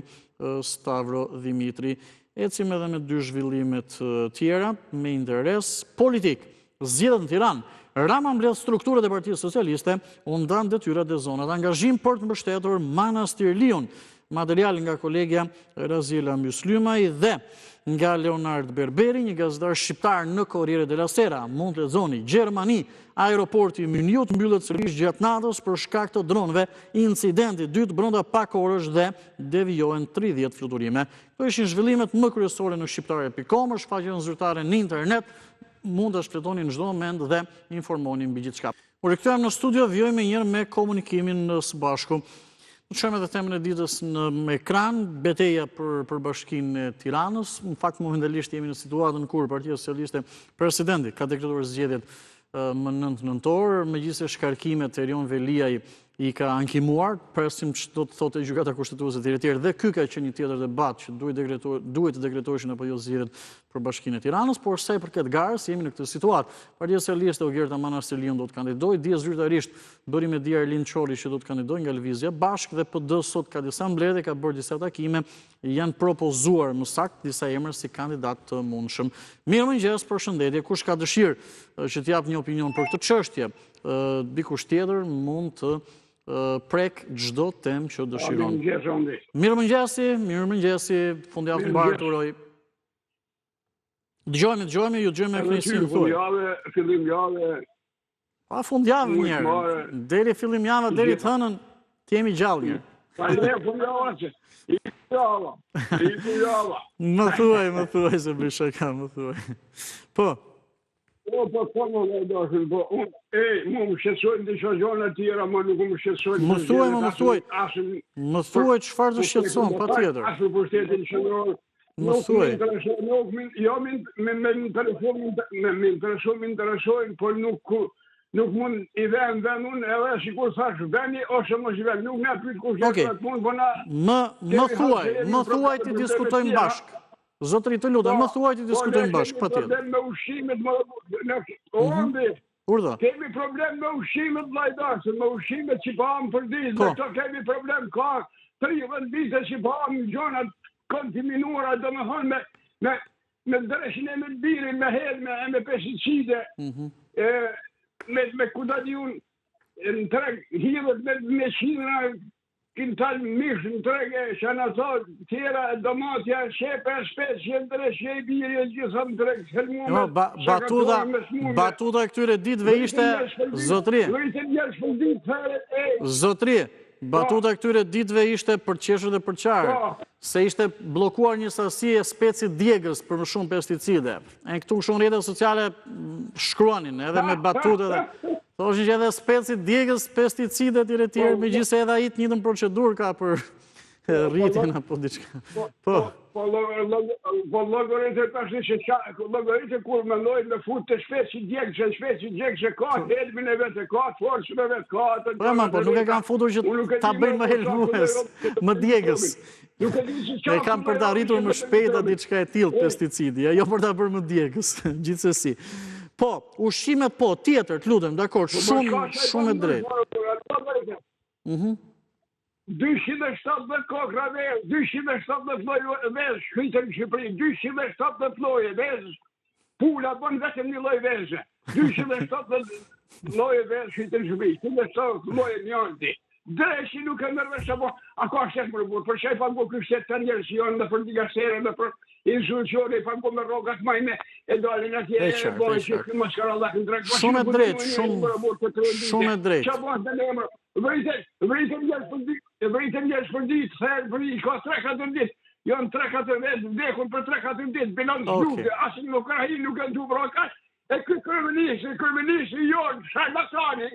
Speaker 1: Stavro Dimitri. Ecim edhe me dy zhvillimet tjera, me interes politik. Zgjedhjet në Tiranë. Rama mbledh strukturët e Partisë Socialiste, u ndan detyrat e zonat. Angazhim për të mbështetur Manastir Liun. Material nga kolegja Raziela Myslymaj dhe nga Leonard Berberi, një gazetar shqiptar në Corriere della Sera. Mund të lexoni: Gjermani, aeroporti Mynjut mbyllet sërish gjatë natës për shkak të dronëve. Incidenti dytë brenda pak orësh dhe devijohen 30 fluturime. Këto ishin zhvillimet më kryesore në shqiptare.com, shfaqen zyrtare në internet. Mund të shpletoni në çdo moment dhe informoni mbi gjithçka. Por rikthehemi në studio, vjojmë njëherë me komunikimin së bashku. Në qëmë edhe temën e ditës në ekran, beteja për Bashkinë e Tiranës. Në fakt, momentalisht jemi në situatën kur Partia Socialiste presidenti ka dekretuar zgjedhjet më 9 nëntor, megjithëse shkarkimet Erion Veliaj i ka ankimuar, presim që do të thotë gjykata kushtetuese etj. Dhe ky ka qenë një tjetër debat që duhet të dekretoheshin apo jo zgjedhjet për Bashkinë e Tiranës, por sa i përket garës, jemi në këtë situatë. Partia Socialiste Ogerta Manastir Liun do të kandidojë, dje zyrtarisht bëri me dia Erlin Çori që do të kandidojë nga Lëvizja Bashkë dhe PD sot ka disa mbledhje, ka bërë disa takime, janë propozuar më saktë disa emra si kandidat të mundshëm. Mirëmëngjes, përshëndetje, kush ka dëshirë që të jap një opinion për këtë çështje, dikush tjetër mund të prek çdo temë që dëshiron. Mirëmëngjesi, fundjavë të mbarë të uroj. Dëgjojmë, ju dëgjojmë me kënaqësi më thuaj.
Speaker 2: Fillim jave.
Speaker 1: Pa fundjavë njerë. Deri fillim java, deri të hënën, të jemi gjallë njerë.
Speaker 2: Pa ne fundjava që. I java.
Speaker 1: Më thuaj se bëj shaka, më thuaj. Po.
Speaker 2: Po, më lejdosin, po, mu më shqetsojnë në që gjona tjera, më nuk më shqetsojnë.
Speaker 1: Më thuaj çfarë të shqetson, pa tjetër.
Speaker 2: Asë për shtetin qëndror, nuk më interesojnë, por nuk mund i vend unë, edhe sikur thash veni, ose mos i vend, nuk nga pyet kush jetë të punë,
Speaker 1: më thuaj të diskutojmë bashkë. Zotëri të lutem, më thuaj të diskutojmë bashkë, pa tjetër.
Speaker 2: Problem me ushqimet,
Speaker 1: Urdhë.
Speaker 2: Kemi problem me ushqimet, vlajdarëse, me ushqimet që pamë për ditë, dhe këto kemi problem, ka 30 vite që pamë gjonat kontiminuara, dhe me thonë me dreshin e me biri, me helme, me pesticide, me kuda di unë, në treg, hidhët me qinëra, kintal mish në trege, shanatot, tjera, domatja, shepe, specie, ndreshe, biri, gjitha në treg, helmume.
Speaker 1: Batuta këtyre ditëve ishte, Zotri, batuta këtyre ditëve ishte për qeshët dhe për qarë, se ishte blokuar një sasi e speci djegës për më shumë pesticide. E këtu shumë rrjetet sociale shkruanin, edhe me batuta dhe... Thoshin që edhe speci djegës, pesticide tjere, me gjithse edhe ajit një të procedur ka për rritin apo diçka.
Speaker 2: Po logoritë logoritë kur me lojnë me fut të speci djegë që ka, helmin e vetë ka, forcën e vetë ka.
Speaker 1: Po nuk e kam futur që ta bëjnë më helmues, më djegës. E kam për ta rritur më shpejta diçka e tillë pesticidi, jo për ta bërë më djegës, gjithsesi. Po, ushqimet po, tjetër, të lutem, dakor, shumë e drejtë.
Speaker 2: 270 kokra vezë, 270 lloje vezë, shkytën në Shqipëri, 270 lloje vezë, pula bën vetëm një lloj vezë, 270 lloje vezë shkytën në Shqipëri, 270 lloje mjolti. Dreshi nuk e mërvesh apo, a ka shetë më rëburë, për që e pango kështë të njerë që janë dhe për digasere, dhe për institucione, i pango me rogat majme, e dalin atje, e bojë që këtë maskarallak në drekë.
Speaker 1: Shumë e drejtë, shumë e drejtë.
Speaker 2: Që bëhet dhe në emrë, vritën njerës për ditë, thërë për i ka 3-4 ditë, janë 3-4 vetë, vdekun për 3-4 ditë, bilancë duke, asin në Ukrajinë nuk e ndu brokat, e këtë kërëministë jonë, Sharlatani,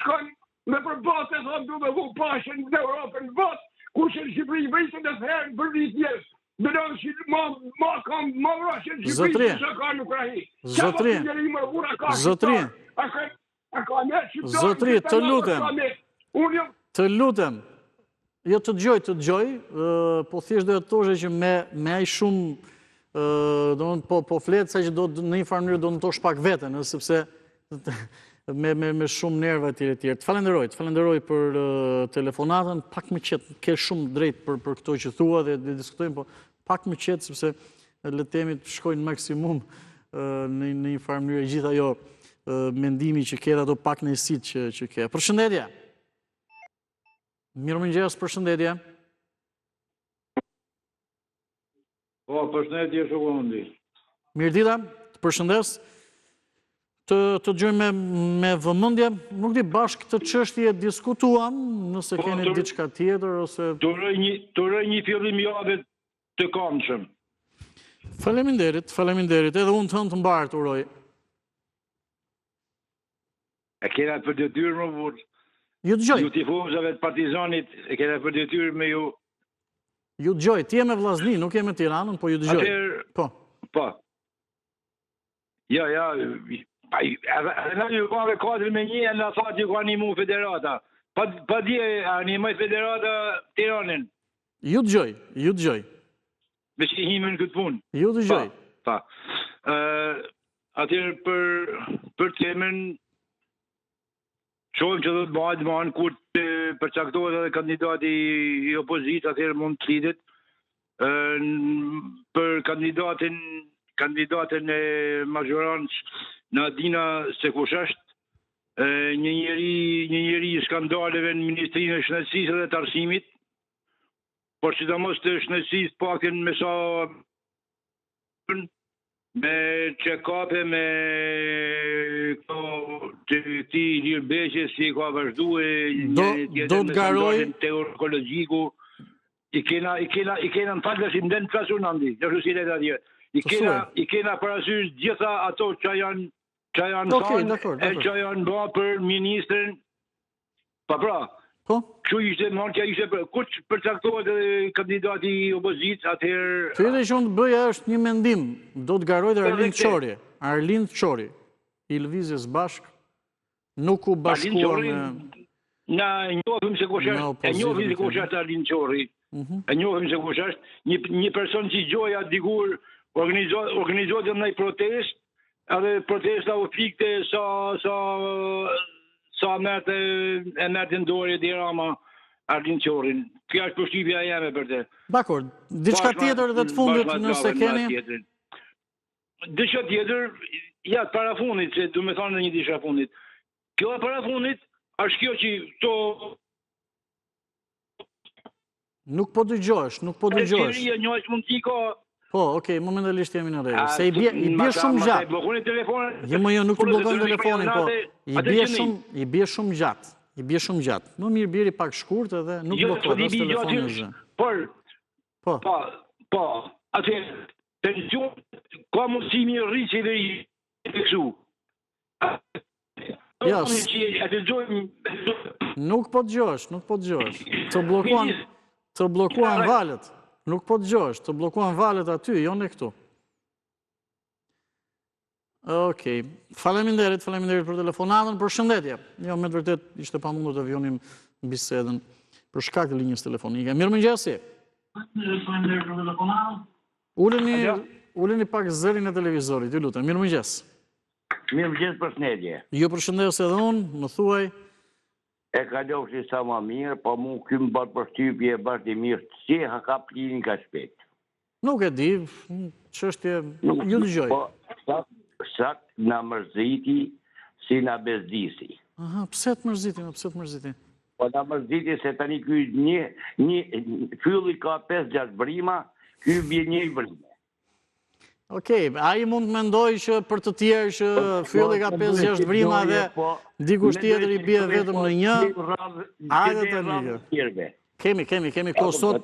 Speaker 2: shkon me për botë e thonë du me vu pashën në Europën në botë, ku që në Shqipëri vritën e thërën për ditë njerës. Dënon që ma kam ma vrashin
Speaker 1: Zotri.
Speaker 2: Shqipëri që ka në Ukrainë.
Speaker 1: Zotri. Zotri, të lutem. Të lutem. Jo të dëgjoj, po thjesht do të thoshe që me ai shumë po fletë sa që do në një farë mënyrë do në tosh pak veten, sepse me shumë nerva e tjere. Të falenderoj për telefonatën, pak më qetë, ke shumë drejt për këto që thua dhe diskutojmë, po pak më qetë, sepse le të themi të shkojnë maksimum në një farë mënyrë gjithë ajo mendimi që ke ato pak nësit që ke. Përshëndetje. Mirëmëngjes, përshëndetje.
Speaker 6: Po, përshëndetje Shokundi.
Speaker 1: Mirë dita, të përshëndes. Të gjojmë me vëmendje, nuk di bashkë këtë çështje diskutuam, nëse keni diçka tjetër ose
Speaker 6: Të rëj një fillim jave të këndshëm.
Speaker 1: Faleminderit, edhe unë të mbarë të uroj.
Speaker 6: E kena për detyrë më burë.
Speaker 1: Ju dëgjoj.
Speaker 6: Ju tifozave të Partizanit e kena për detyrë me ju.
Speaker 1: Ju dëgjoj, ti je me Vllaznin, nuk je me Tiranën, po ju dëgjoj. Po.
Speaker 6: Ja. Edhe në ju kave 4-1, në thatë ju ka një mu federata. Pa dje, një mëjtë federata Tiranin.
Speaker 1: Ju dëgjoj.
Speaker 6: Me që i hime në këtë punë.
Speaker 1: Ju dëgjoj.
Speaker 6: Atëherë për temen, shohim që do të bëhet kur të përcaktohet edhe kandidati i opozitë, atëherë mund të lidhet. Për kandidatin e mazhorancë Nadina se kush është, një njeri i skandaleve në Ministrinë e Shëndetësisë dhe të Arsimit, por sidomos të shëndetësisë paktën me sa me check-up me të këti Ilir Beqe si ka vazhdu
Speaker 1: do të garoj
Speaker 6: teorekologiku i kena në falë dhe si më den klasur në ndi nështë si leta dje i kena parasysh gjitha ato që janë thonë e që janë ba për ministrin pra kështu ishte mënë që ishte kuç përcaktohet kandidati i opozitës atëherë
Speaker 1: Fyre që unë të bëja është një mendim do të garojt Arlind Qori i lëvizjes bashk nuk u bashkua me
Speaker 6: na njohim se kush është Arlind Qori e njohim se kush është një person që gjoja dikur organizohet në një protest edhe protesta u fikte sa e mërtë ndore dhe Rama Arlind Qorin. Kja është përshqipja jeme për te.
Speaker 1: Dakor, diçka tjetër dhe të fundit nëse keni?
Speaker 6: Diçka tjetër, ja, para fundit, se du me thonë në një diçka fundit. Kjo e para fundit, është kjo që to...
Speaker 1: Nuk po dëgjosh.
Speaker 6: Shqeria një është mund t'i ka...
Speaker 1: Po, okej, momentalisht jemi në rregull. Se i bie shumë gjatë. Jo, nuk të bllokojnë telefonin, po i bie shumë gjatë. Më mirë bjeri pak shkurt edhe nuk bllokojnë as telefonin zë.
Speaker 6: Po, atëherë, tension ka mundësimi rritjeve i kësu.
Speaker 1: Nuk po dëgjosh. Të blokuan valët. Nuk po dëgjosh, të blokuan valet aty, jo në këtu. Okej, faleminderit për telefonatën, për shëndetje. Jo, me të vërtet, ishte pa mundur të vjonim bisedën për shkak të linjës telefonike. Mirëmëngjesi.
Speaker 6: Faleminderit për telefonatën.
Speaker 1: Uleni pak zërin e televizorit, ju lutem. Mirëmëngjes.
Speaker 7: Mirëmëngjes, përshëndetje.
Speaker 1: Ju përshëndes edhe unë, më thuaj.
Speaker 7: E ka lofshi sa ma mirë, po mu këmë bërë përshtypje e bërë të mirë, si ha ka plini ka shpet.
Speaker 1: Nuk e di, çështje, ju dëgjoj.
Speaker 7: Po, sak në mërziti, si në bezdisi.
Speaker 1: Aha, pse të mërziti?
Speaker 7: Po në mërziti se tani kuj një fylli ka 5-6 brima, kuj bje një brime.
Speaker 1: Okej, a i mund të mendoj që për të tjerë që fylli ka 5-6 brima dhe dikush tjetër i bie vetëm në një, ajde të ligë. Kemi kohë sot,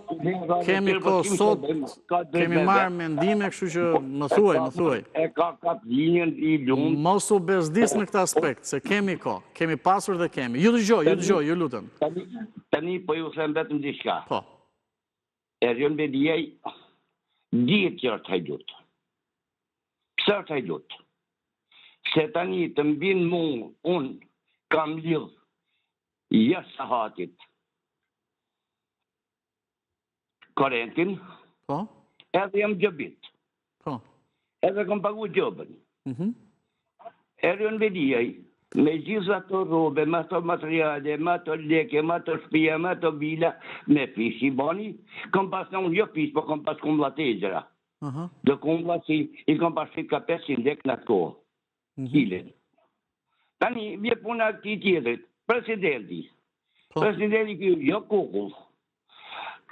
Speaker 1: kemi marrë mendime, kështu që më thuaj.
Speaker 7: E ka linjën i lumë.
Speaker 1: Mos u bezdis në këtë aspekt, se kemi kohë, kemi pasur dhe kemi. Ju dëgjoj, ju lutem.
Speaker 7: Tani po ju them vetëm diçka.
Speaker 1: Po.
Speaker 7: Erjon Bediaj Dihet që është hajdut. Pse është hajdut? Se tani të mbin mu, unë kam lidh jashtë sahatit korentin, edhe jam gjëbit. Edhe kam pagu gjobën. Erën vedijaj, me gjitha të robe, me të materiale, me të leke, me të shpia, me të bila, me fish i bani, kam pas në unë jo fish, po kam pas kumbla të egjera. Dhe kumbla si, i kam pas ka 500 lek në të kohë. Kilet. Tani, vje puna këti tjetërit, presidenti. Presidenti kjo, jo kukull.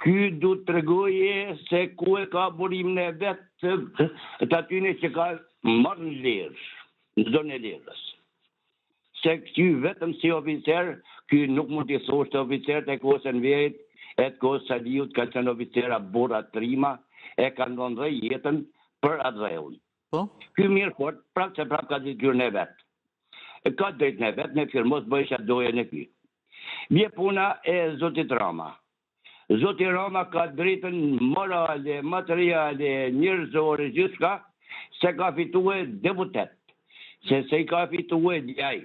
Speaker 7: Ky du të tregoje se ku e ka burim në vetë të atyne që ka marrë në lirë, në zonë e lirës. Se ky vetëm si oficer, ky nuk mund të thoshtë oficer të kosën vejt, e të kosë Saliut ka qenë oficera bura trima, e ka ndonë dhe jetën për atë dheun. Ky mirë fort, prapë se prapë ka ditë kërë në vetë. Ka drejt në vetë, në firmos bëjshë atë doje në ky. Bje puna e Zotit Rama. Zoti Rama ka drejtën morale, materiale, njërzore, gjithka, se ka fitue deputet. Se i ka fitue djaj.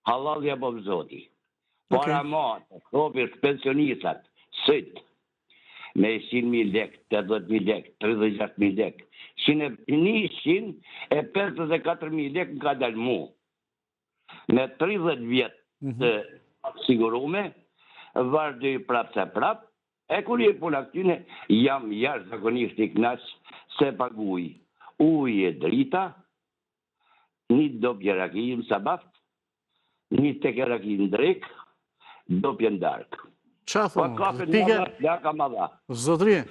Speaker 7: Halal ja bëvë Zoti. Para matë, thopir, pensionisat, sëtë, me 100.000 lek, 80.000 lek, 36.000 lek. 154.000 lek në ka dalë mu. Me 30 vjetë të sigurume, vazhdoj prapë se prapë, e kur je puna këtyne, jam jashtë zakonisht i knash se paguj ujë e drita, një dopje raki në sabaft, një teke raki në drek, dopje në dark.
Speaker 1: Qa thonë? Pike? Zotri,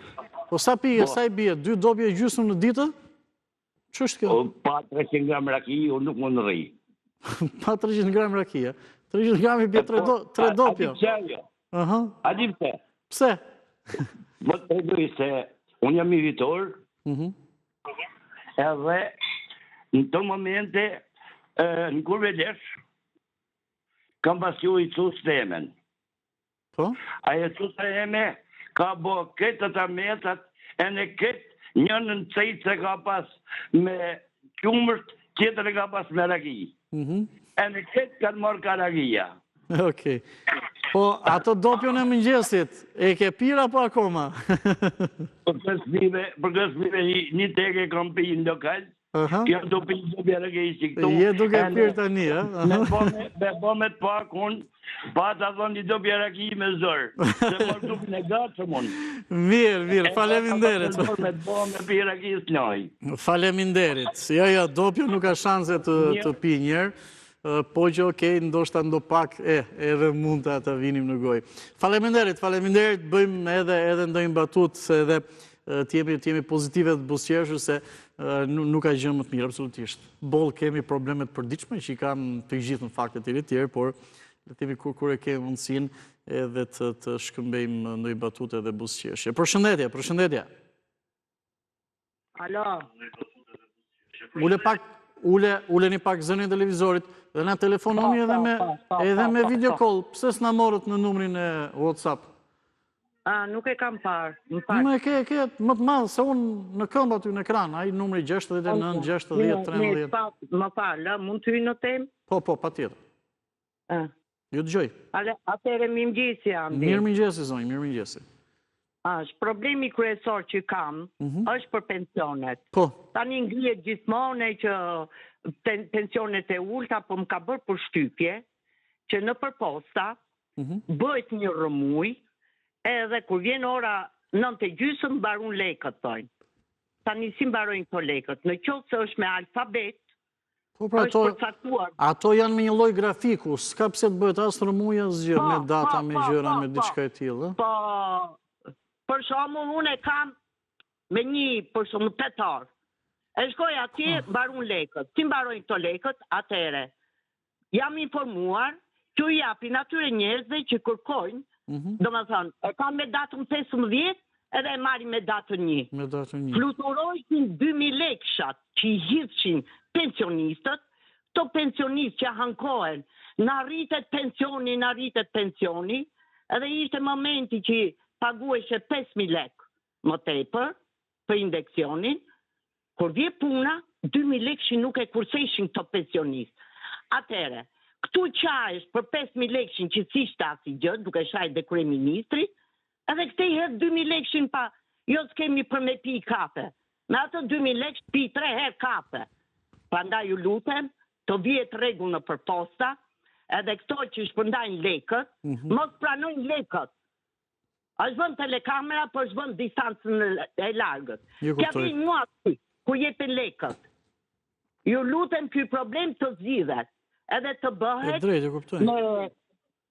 Speaker 1: po sa pike, sa i bje? 2 dopje gjysmë në ditë? Që është kjo?
Speaker 7: Pa 300 gram raki, unë nuk më në rri.
Speaker 1: Pa 300 gram raki, 300 gram i bje 3 dopje.
Speaker 7: A di pse?
Speaker 1: Pse?
Speaker 7: Më të regoj se unë jam i vitor, edhe në të momente, në kurve lesh, kam pasju i cus të emen. A e cus të eme ka bo këtë të metat, e në këtë njën në cejtë se ka pas me qumërt, tjetër e ka pas me raki. E në këtë kanë morë ka rakia.
Speaker 1: Okej. Po, ato dopjon e mëngjesit, e ke pira po akoma?
Speaker 7: Për kësmive një teke kam pi në lokal, jam të pi në bjerë ke i qiktu.
Speaker 1: Je duke pirë të një,
Speaker 7: me bo me të pak unë, pa të thonë një do bjerë ke i me zërë, se më të në gatë që mund.
Speaker 1: Mirë, faleminderit.
Speaker 7: Me bo me pira ke i snoj.
Speaker 1: Faleminderit. Ja, dopjo nuk ka shanse të pi njerë. Po që okej, ndoshta ndo pak, edhe mund të vinim në goj. Faleminderit, bëjmë edhe ndojmë batut, se edhe t'jemi pozitive të busqeshë, se nuk ka gjë më të mirë, absolutisht. Bol kemi problemet përdiqme, që i kam të gjithë në faktet të tjerë, por t'jemi kur e kemi mundësin edhe të shkëmbejmë ndojmë batut edhe busqeshë. Përshëndetje.
Speaker 8: Alo.
Speaker 1: Ule një pak zënë e televizorit, dhe na telefononi edhe me video call. Pse s'na morët në numrin e WhatsApp?
Speaker 8: Nuk e kam parë.
Speaker 1: Më e ke më të madhë se unë në këmbë aty në ekran. Ai numri 69, 60, 13.
Speaker 8: Më falë, mund të hyj në temë?
Speaker 1: Po, pa tjetër. Ju dëgjoj.
Speaker 8: Atëre mirëmëngjesi jam.
Speaker 1: Mirëmëngjesi, zonjë, mirëmëngjesi.
Speaker 8: Problemi kryesor që kam është për pensionet.
Speaker 1: Po.
Speaker 8: Tani ngrihet gjithmonë që pensionet e ulta, po më ka bërë përshtypje që në përposta bëhet një rëmuj, edhe kur vjen ora 9:30 mbarun lekët, thojnë. Tani si mbarojnë këto lekët? Në qoftë se është me alfabet, është përcaktuar.
Speaker 1: Ato janë me një lloj grafiku, s'ka pse të bëhet as rëmuj as gjë, me data, me gjëra, me diçka e tillë.
Speaker 8: Po, për shembull, unë e kam me një për shembull tetar. E shkoj atje, mbarun lekët. Si mbarojnë këto lekët? Atëre. Jam informuar që u japin atyre njerëzve që kërkojnë, domethënë, e kam me datën 15 edhe e marrin me datën 1.
Speaker 1: Me datën 1.
Speaker 8: Fluturojnë 2000 lekëshat që i hidhshin pensionistët, to pensionistë që hankohen, në rritet pensioni, edhe ishte momenti që pagueshe 5.000 lek më tepër, për indeksionin, kur vje puna, 2.000 lekë nuk e kurseshin këto pensionistë. Atere, këtu qaesh për 5.000 lekë që si shtasi gjë, duke shajt dhe kryeministri, edhe këte i hedh 2.000 lekë pa, jo s'kemi për me pi kafe. Me ato 2.000 lekë pi 3 herë kafe. Prandaj ju lutem, të vjet rregull në përposta, edhe këto që shpërndajnë lekët, mos pranojnë lekët. është bën telekamera, po është bën distancën e largët. Kja vinë mua aty, ku jepen lekët. Ju lutem ky problem të zgjidhet, edhe të bëhet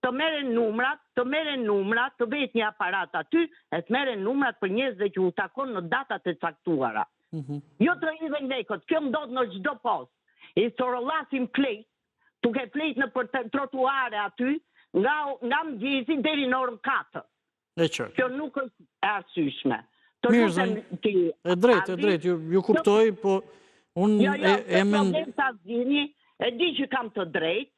Speaker 8: të merren numrat, të bëhet një aparat aty, e të merren numrat për njerëzve që u takon në datat e caktuara. Jo të hidhen lekët, kjo ndodh në çdo post. I sorollasim klejt, duke flejt në për trotuare aty, nga mëngjesi deri në orën 4. Kjo nuk është e arsyeshme.
Speaker 1: E drejt, ju kuptoj, po unë e
Speaker 8: problem ta zgjidhni, e di që kam të drejt,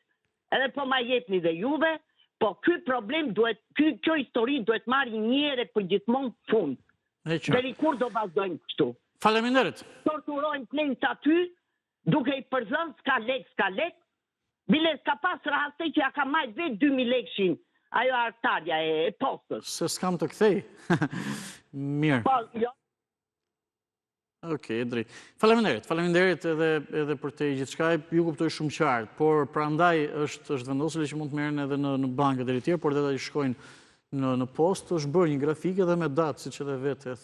Speaker 8: edhe po ma jepni dhe juve, po ky problem duhet, kjo histori duhet marrë njëre për gjithmonë fund. Deri kur do vazhdojmë kështu?
Speaker 1: Faleminderit.
Speaker 8: Torturojnë klejt aty, duke i përzën s'ka lek, bile s'ka pas raste që ja ka majt vetë 2.000 lekë ajo artarja e postës.
Speaker 1: Se s'kam të kthej. Mirë.
Speaker 8: Po, jo.
Speaker 1: Okej, drejt. Faleminderit edhe për te gjithçka, ju kuptoj shumë qartë, por prandaj është vendosur që mund të merren edhe në banke deri tjerë, por edhe i shkojnë në post, është bërë një grafik edhe me datë, siç edhe vetë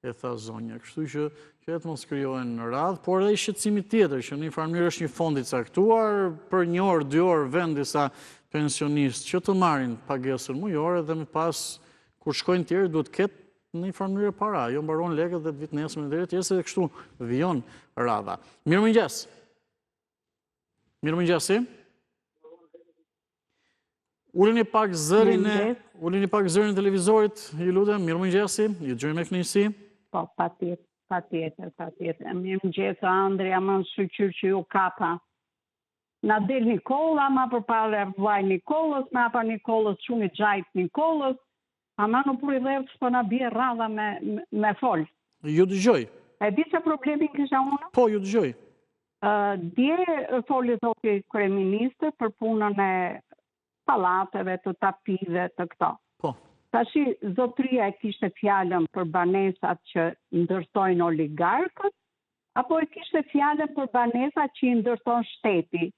Speaker 1: e tha zonja. Kështu që të mos krijohen në radhë, por edhe i shqetësimi tjetër, që në një farë mënyrë është një fond i caktuar, për 1 orë, 2 orë vend disa pensionistë që të marrin pagesën mujore dhe më pas, kur shkojnë tjerë, duhet ketë në një farë mënyrë para, jo mbaron lekët dhe të vitë nesër në deri tjerë, se dhe kështu vijon radha. Mirëmëngjes. Mirëmëngjesi. Uleni pak zërin e televizorit, ju lutem, mirëmëngjesi, ju dëgjoj me kënaqësi.
Speaker 9: Po, patjetër. Mirëmëngjes, Andrea, më shqyr që ju kapa. Na del Nikola, ma përpara vllai Nikolës, ma pa Nikolës shumë i gjajt Nikolës, ama në për i levës për na bje radha me folë.
Speaker 1: Ju dëgjoj.
Speaker 9: E di që problemin kësha unë?
Speaker 1: Po, ju dëgjoj.
Speaker 9: Dje foli zoti kryeministri për punën e pallateve, të tapive, të këto.
Speaker 1: Po.
Speaker 9: Tashi, zotria e kishte fjalën për banesat që ndërtojnë oligarkët, apo e kishte fjalën për banesat që i ndërton shteti.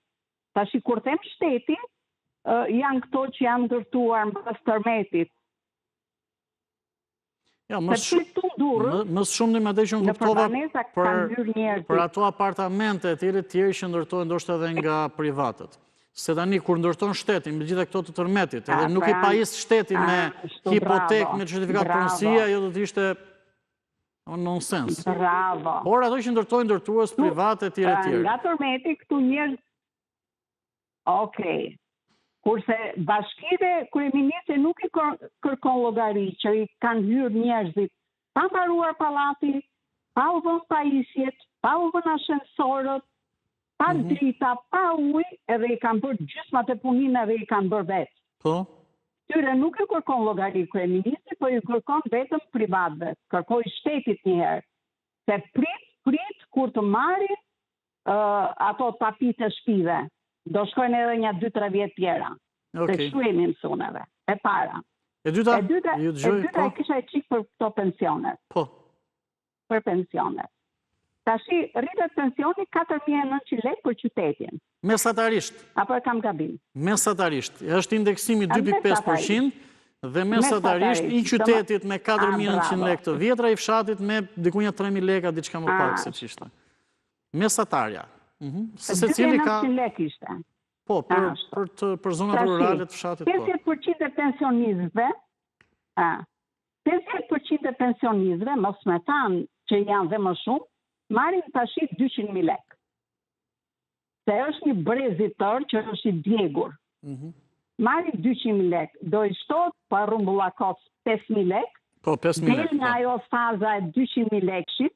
Speaker 9: Tashi, kur them shteti, janë këto që janë ndërtuar mbas tërmetit.
Speaker 1: Ja, më shumë në më dhe që në kuptova për ato apartamente e tjere që ndërtojnë ndoshta edhe nga privatët. Se tani, kur ndërtojnë shtetin, me gjitha këto të tërmetit, edhe nuk i pajis shtetin me hipotek, me certifikat pronësia, jo do të ishte nonsens.
Speaker 9: Bravo.
Speaker 1: Por ato që ndërtues private e tjere.
Speaker 9: Nga tërmeti, këtu njerëz... Okej. Kurse bashkire, kryeministri nuk i kërkon llogari që i kanë hyrë njerëzit pa mbaruar pallati, pa u vënë pajisjet, pa u vënë ashensorët, pa drita, pa ujë, edhe i kanë bërë gjysmat e punime edhe i kanë bërë vetë.
Speaker 1: Po?
Speaker 9: Tyre nuk i kërkon llogari kryeministri, po i kërkon vetëm privatëve. Kërkoj shtetit njëherë. Se prit kur të marrin ato tapit e shtëpive. Do shkojnë edhe një 2-3 vjetë tjera. Se kështu e mësuneve. E para.
Speaker 1: E dyta
Speaker 9: e kisha e qikë për këto pensionet.
Speaker 1: Po.
Speaker 9: Për pensionet. Tashi, rritet pensioni 4.900 lekë për qytetin.
Speaker 1: Mesatarisht.
Speaker 9: Apo e kam gabim?
Speaker 1: Mesatarisht. Është indeksimi 2.5% dhe mesatarisht i qytetit me 4.900 lekë të vjetra, i fshatit me dikunja 3.000 leka, diçka më pak se qishtë. Mesatarja. Se cili ka...
Speaker 9: 2.900 lekë ishte.
Speaker 1: Po, për zonat rurale të fshatit, po.
Speaker 9: 50% e pensionistëve, 50% e pensionistëve, mos me tanë që janë dhe më shumë, marrin tashi 200.000 lekë. Se është një brezitor që është i djegur. Marrin 200.000 lekë. Do i shtot për rumbullakos 5.000 lekë.
Speaker 1: Po, 5.000 lekë.
Speaker 9: Del nga ajo faza e 200.000 lekëshit.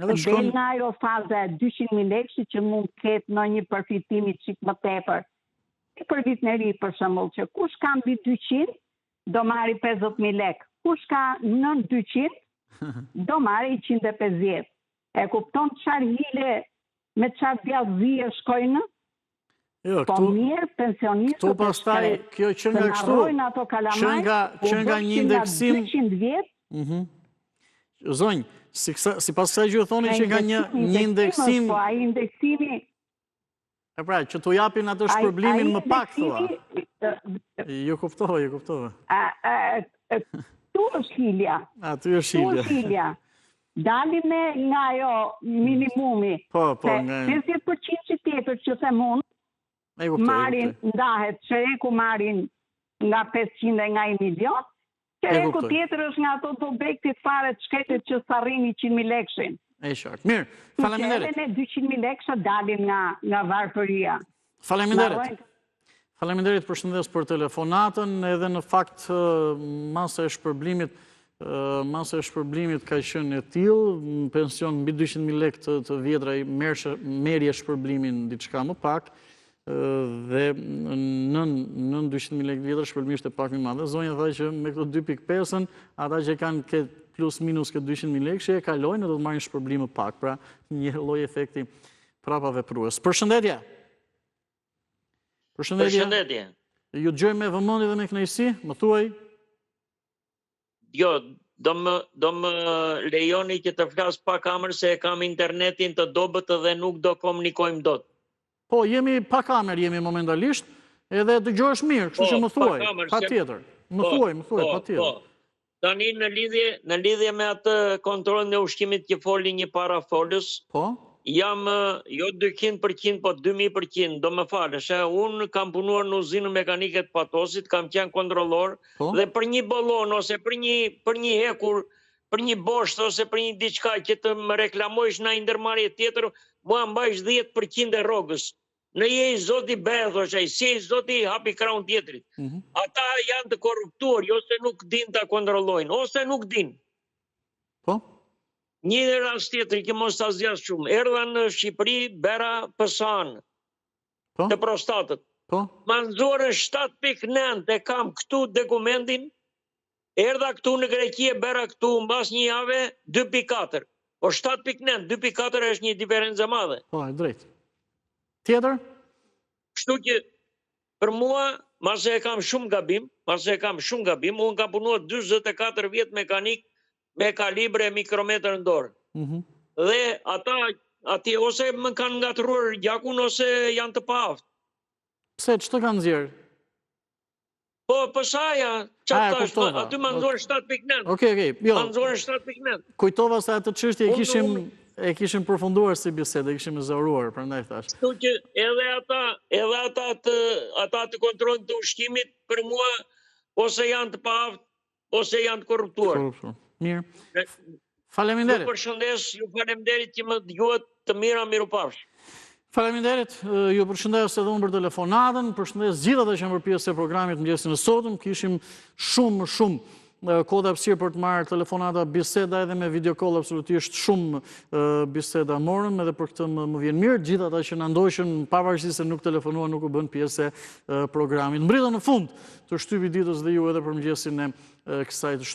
Speaker 9: Del nga ajo faza e 200.000 lekëshit që mund ketë në një përfitimi qikë më tepër. I për vitneri, për shembull, që kush ka mbi 200, do marri 50.000 lekë. Kush ka nën 200, do marrë 150. E kupton çfarë hile me çfarë djallëzie shkojnë? Po mirë, pensionistët
Speaker 1: këtu pastaj kjo që nga kështu, që nga një indeksim
Speaker 9: 200 vjet.
Speaker 1: Zonjë, si pas kësaj gjë thoni që nga një indeksim,
Speaker 9: po ai indeksimi
Speaker 1: e pra, që t'u japin atë shpërblimin më pak, thua. Ju kuptova.
Speaker 9: Tu është hilja.
Speaker 1: Tu është
Speaker 9: hilja. Dali me nga jo minimumi.
Speaker 1: Po,
Speaker 9: nga... 50% që tjetër që them unë, marin ndahet, qereku marin nga 500 e nga 1 milion, qereku tjetër është nga ato dobektit fare të shketit që s'arrin 100.000 lekshin.
Speaker 1: E qartë. Mirë, faleminderit.
Speaker 9: Që edhe ne 200.000 leksha dalin nga varfëria.
Speaker 1: Faleminderit. Faleminderit përshëndes për telefonatën, edhe në fakt masa e shpërblimit ka qenë e tillë, në pension mbi 200.000 lekë të vjetra merrje shpërblimin diçka më pak, dhe nën 200.000 lekë vjetra shpërblimi ishte pak më madh. Zonja tha që me këto 2.5-ën, ata që kanë këtë plus minus këtë 200.000 lekë, që e kalojnë dhe do të marrin shpërblim më pak, pra një lloj efekti prapa veprues. Përshëndetje.
Speaker 10: Përshëndetje.
Speaker 1: Ju dëgjoj me vëmendje dhe me kënaqësi, më thuaj.
Speaker 10: Jo, do më lejoni që të flas pak kamër se kam internetin të dobët dhe nuk do komunikojmë dot.
Speaker 1: Po, jemi pa kamerë, jemi momentalisht, edhe dëgjohesh mirë, kështu që më thuaj, patjetër. Më thuaj, patjetër.
Speaker 10: Tani në lidhje me atë kontrollin e ushqimit që foli një parafolës, jam jo 200%, po 2000%, do më falësh, unë kam punuar në uzinë mekanike të Patosit, kam qenë kontrollor, dhe për një bollon ose për një hekur, për një bosht ose për një diçka që të më reklamojsh në ndërmarrje tjetër, mua mbajsh 10% e rrogës. Në je i zoti bedhosh, si i zoti hapi kraun tjetrit. Ata janë të korruptuar, ose nuk din të kontrollojnë, ose nuk din.
Speaker 1: Po?
Speaker 10: Një rast tjetër që mos ta zgjas shumë, erdha në Shqipëri Bera Pësan, të prostatët. Ma nxorën 7.9 e kam këtu dokumentin, erdha këtu në Greqi Bera këtu mbas një jave 2.4. Po 7.9, 2.4 është një diferencë e madhe.
Speaker 1: Po, e drejtë. Tjetër?
Speaker 10: Kështu që për mua, mase e kam shumë gabim, unë kam punuar 24 vjet mekanik me kalibre e mikrometër në dorë. Dhe ata atje ose më kanë ngatruar gjakun ose janë të paaftë.
Speaker 1: Pse, ç'të kanë nxjerrë?
Speaker 10: Po, pësaja, aty më nxorën 7.9.
Speaker 1: Okej, jo.
Speaker 10: Më nxorën 7.9.
Speaker 1: Kujtova se atë çështje e kishim përfunduar si bisedë, e kishim zëruar, prandaj thash.
Speaker 10: Kështu që edhe ata të kontrollin të ushqimit, për mua, ose janë të paaftë, ose janë të korruptuar.
Speaker 1: Mirë. Faleminderit.
Speaker 10: Ju përshëndes, ju faleminderit që më dëgjuat, të mira, mirupafsh.
Speaker 1: Faleminderit, ju përshëndes edhe unë për telefonatën, përshëndes gjithë ata që janë bërë pjesë e programit mëngjesin e sotëm, kishim shumë kohë dhe hapësirë për të marrë telefonata, biseda edhe me video call, absolutisht shumë biseda morëm, edhe për këtë më vjen mirë, gjithë ata që na ndoqën, pavarësisht se nuk telefonuan, nuk u bën pjesë e programit. Mbritëm në fund të shtypit ditës dhe ju edhe për mëngjesin e kësaj të